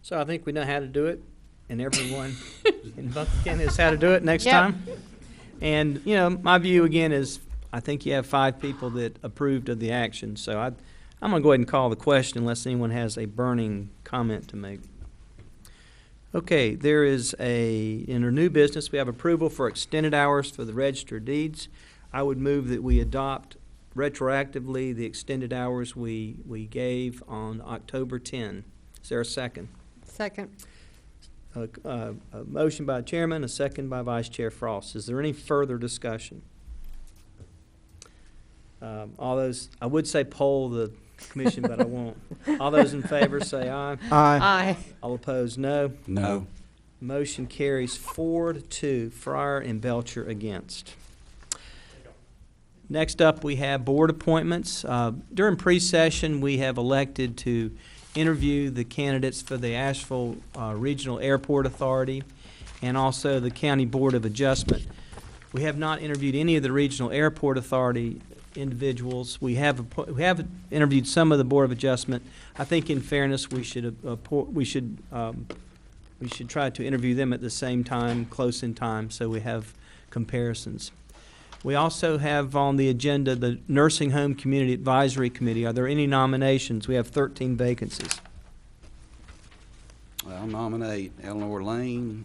So I think we know how to do it, and everyone in Buncombe knows how to do it next time. And, my view again is I think you have 5 people that approved of the action. So I'm going to go ahead and call the question unless anyone has a burning comment to make. Okay, there is in our new business, we have approval for extended hours for the register of deeds. I would move that we adopt retroactively the extended hours we gave on October 10. Is there a second? Second. A motion by Chairman, a second by Vice Chair Frost. Is there any further discussion? All those, I would say poll the commission, but I won't. All those in favor say aye. Aye. Aye. All opposed, no. No. Motion carries 4-2. Fryer and Belcher against. Next up, we have board appointments. During pre-session, we have elected to interview the candidates for the Asheville Regional Airport Authority and also the County Board of Adjustment. We have not interviewed any of the Regional Airport Authority individuals. We have interviewed some of the Board of Adjustment. I think in fairness, we should try to interview them at the same time, close in time, so we have comparisons. We also have on the agenda the Nursing Home Community Advisory Committee. Are there any nominations? We have 13 vacancies. I'll nominate Eleanor Lane,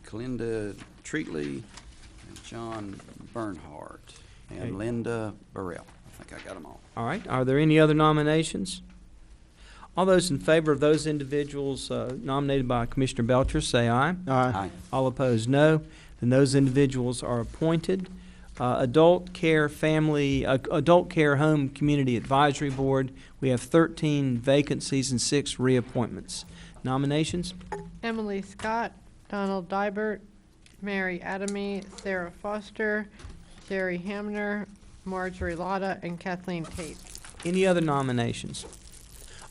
Kalinda Treatley, and John Bernhardt, and Okay. Linda Burrell. I think I got them all. All right, are there any other nominations? All those in favor of those individuals nominated by Commissioner Belcher, say aye. Aye. All opposed, no. Then those individuals are appointed. Adult Care Home Community Advisory Board, we have 13 vacancies and 6 reappointments. Nominations? Emily Scott, Donald Dybert, Mary Adamy, Sarah Foster, Jerry Hamner, Marjorie Lotta, and Kathleen Tate. Any other nominations?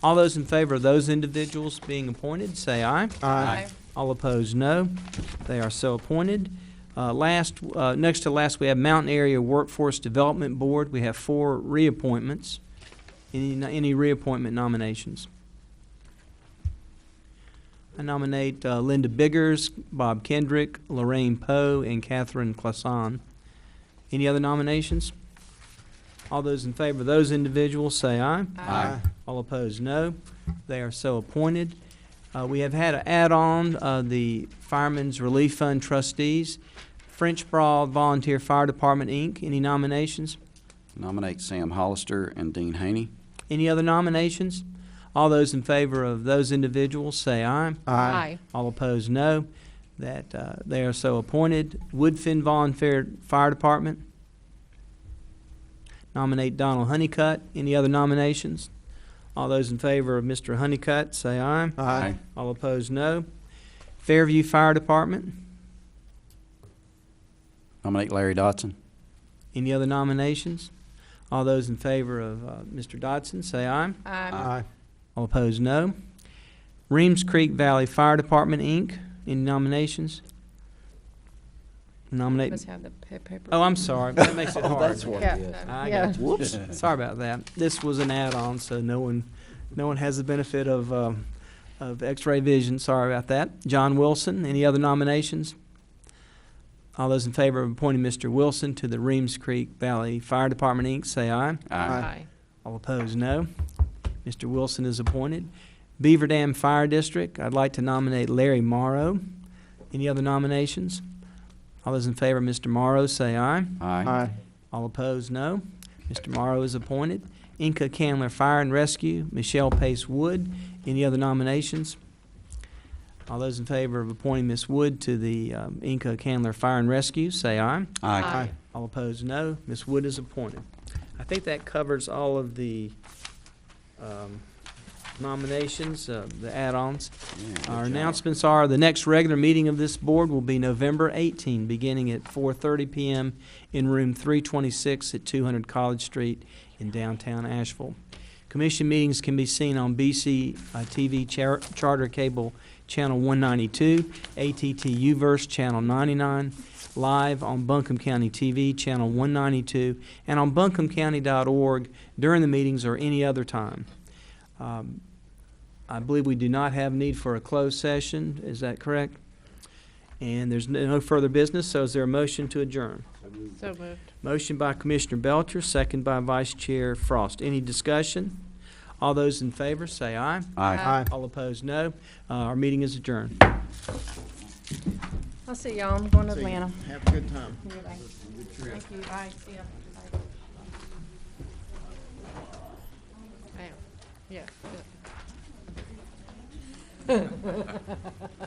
All those in favor of those individuals being appointed, say aye. Aye. All opposed, no. They are so appointed. Next to last, we have Mountain Area Workforce Development Board. We have 4 reappointments. Any reappointment nominations? I nominate Linda Biggers, Bob Kendrick, Lorraine Poe, and Catherine Classon. Any other nominations? All those in favor of those individuals, say aye. Aye. All opposed, no. They are so appointed. We have had an add-on, the Firemen's Relief Fund trustees. French Broad Volunteer Fire Department, Inc. Any nominations? Nominate Sam Hollister and Dean Haney. Any other nominations? All those in favor of those individuals, say aye. Aye. All opposed, no. That they are so appointed. Woodfin Volunteer Fire Department. Nominate Donald Honeycutt. Any other nominations? All those in favor of Mr. Honeycutt, say aye. Aye. All opposed, no. Fairview Fire Department. Nominate Larry Dotson. Any other nominations? All those in favor of Mr. Dodson, say aye. Aye. All opposed, no. Reems Creek Valley Fire Department, Inc. Any nominations? Nominate. Let's have the paper. Oh, I'm sorry. That makes it hard. That's what Yeah. it is. I Yeah. got you. Whoops. Sorry about that. This was an add-on, so no one has the benefit of X-ray vision. Sorry about that. John Wilson. Any other nominations? All those in favor of appointing Mr. Wilson to the Reems Creek Valley Fire Department, Inc., say aye. Aye. All opposed, no. Mr. Wilson is appointed. Beaver Dam Fire District, I'd like to nominate Larry Morrow. Any other nominations? All those in favor of Mr. Morrow, say aye. Aye. All opposed, no. Mr. Morrow is appointed. Inca Candler Fire and Rescue, Michelle Pace Wood. Any other nominations? All those in favor of appointing Ms. Wood to the Inca Candler Fire and Rescue, say aye. Aye. All opposed, no. Ms. Wood is appointed. I think that covers all of the nominations, the add-ons. Yeah, good Our job. announcements are the next regular meeting of this board will be November 18, beginning at 4:30 p.m. in room 326 at 200 College Street in downtown Asheville. Commission meetings can be seen on BCTV Charter Cable Channel 192, AT&T U-Verse Channel 99, live on Buncombe County TV Channel 192, and on buncombecounty.org during the meetings or any other time. I believe we do not have need for a closed session. Is that correct? And there's no further business, so is there a motion to adjourn? So moved. Motion by Commissioner Belcher, second by Vice Chair Frost. Any discussion? All those in favor, say aye. Aye. All opposed, no. Our meeting is adjourned. I'll see y'all. I'm going to Atlanta. Have a good time. Thank you. Bye. See ya. Bam. Yeah. Good.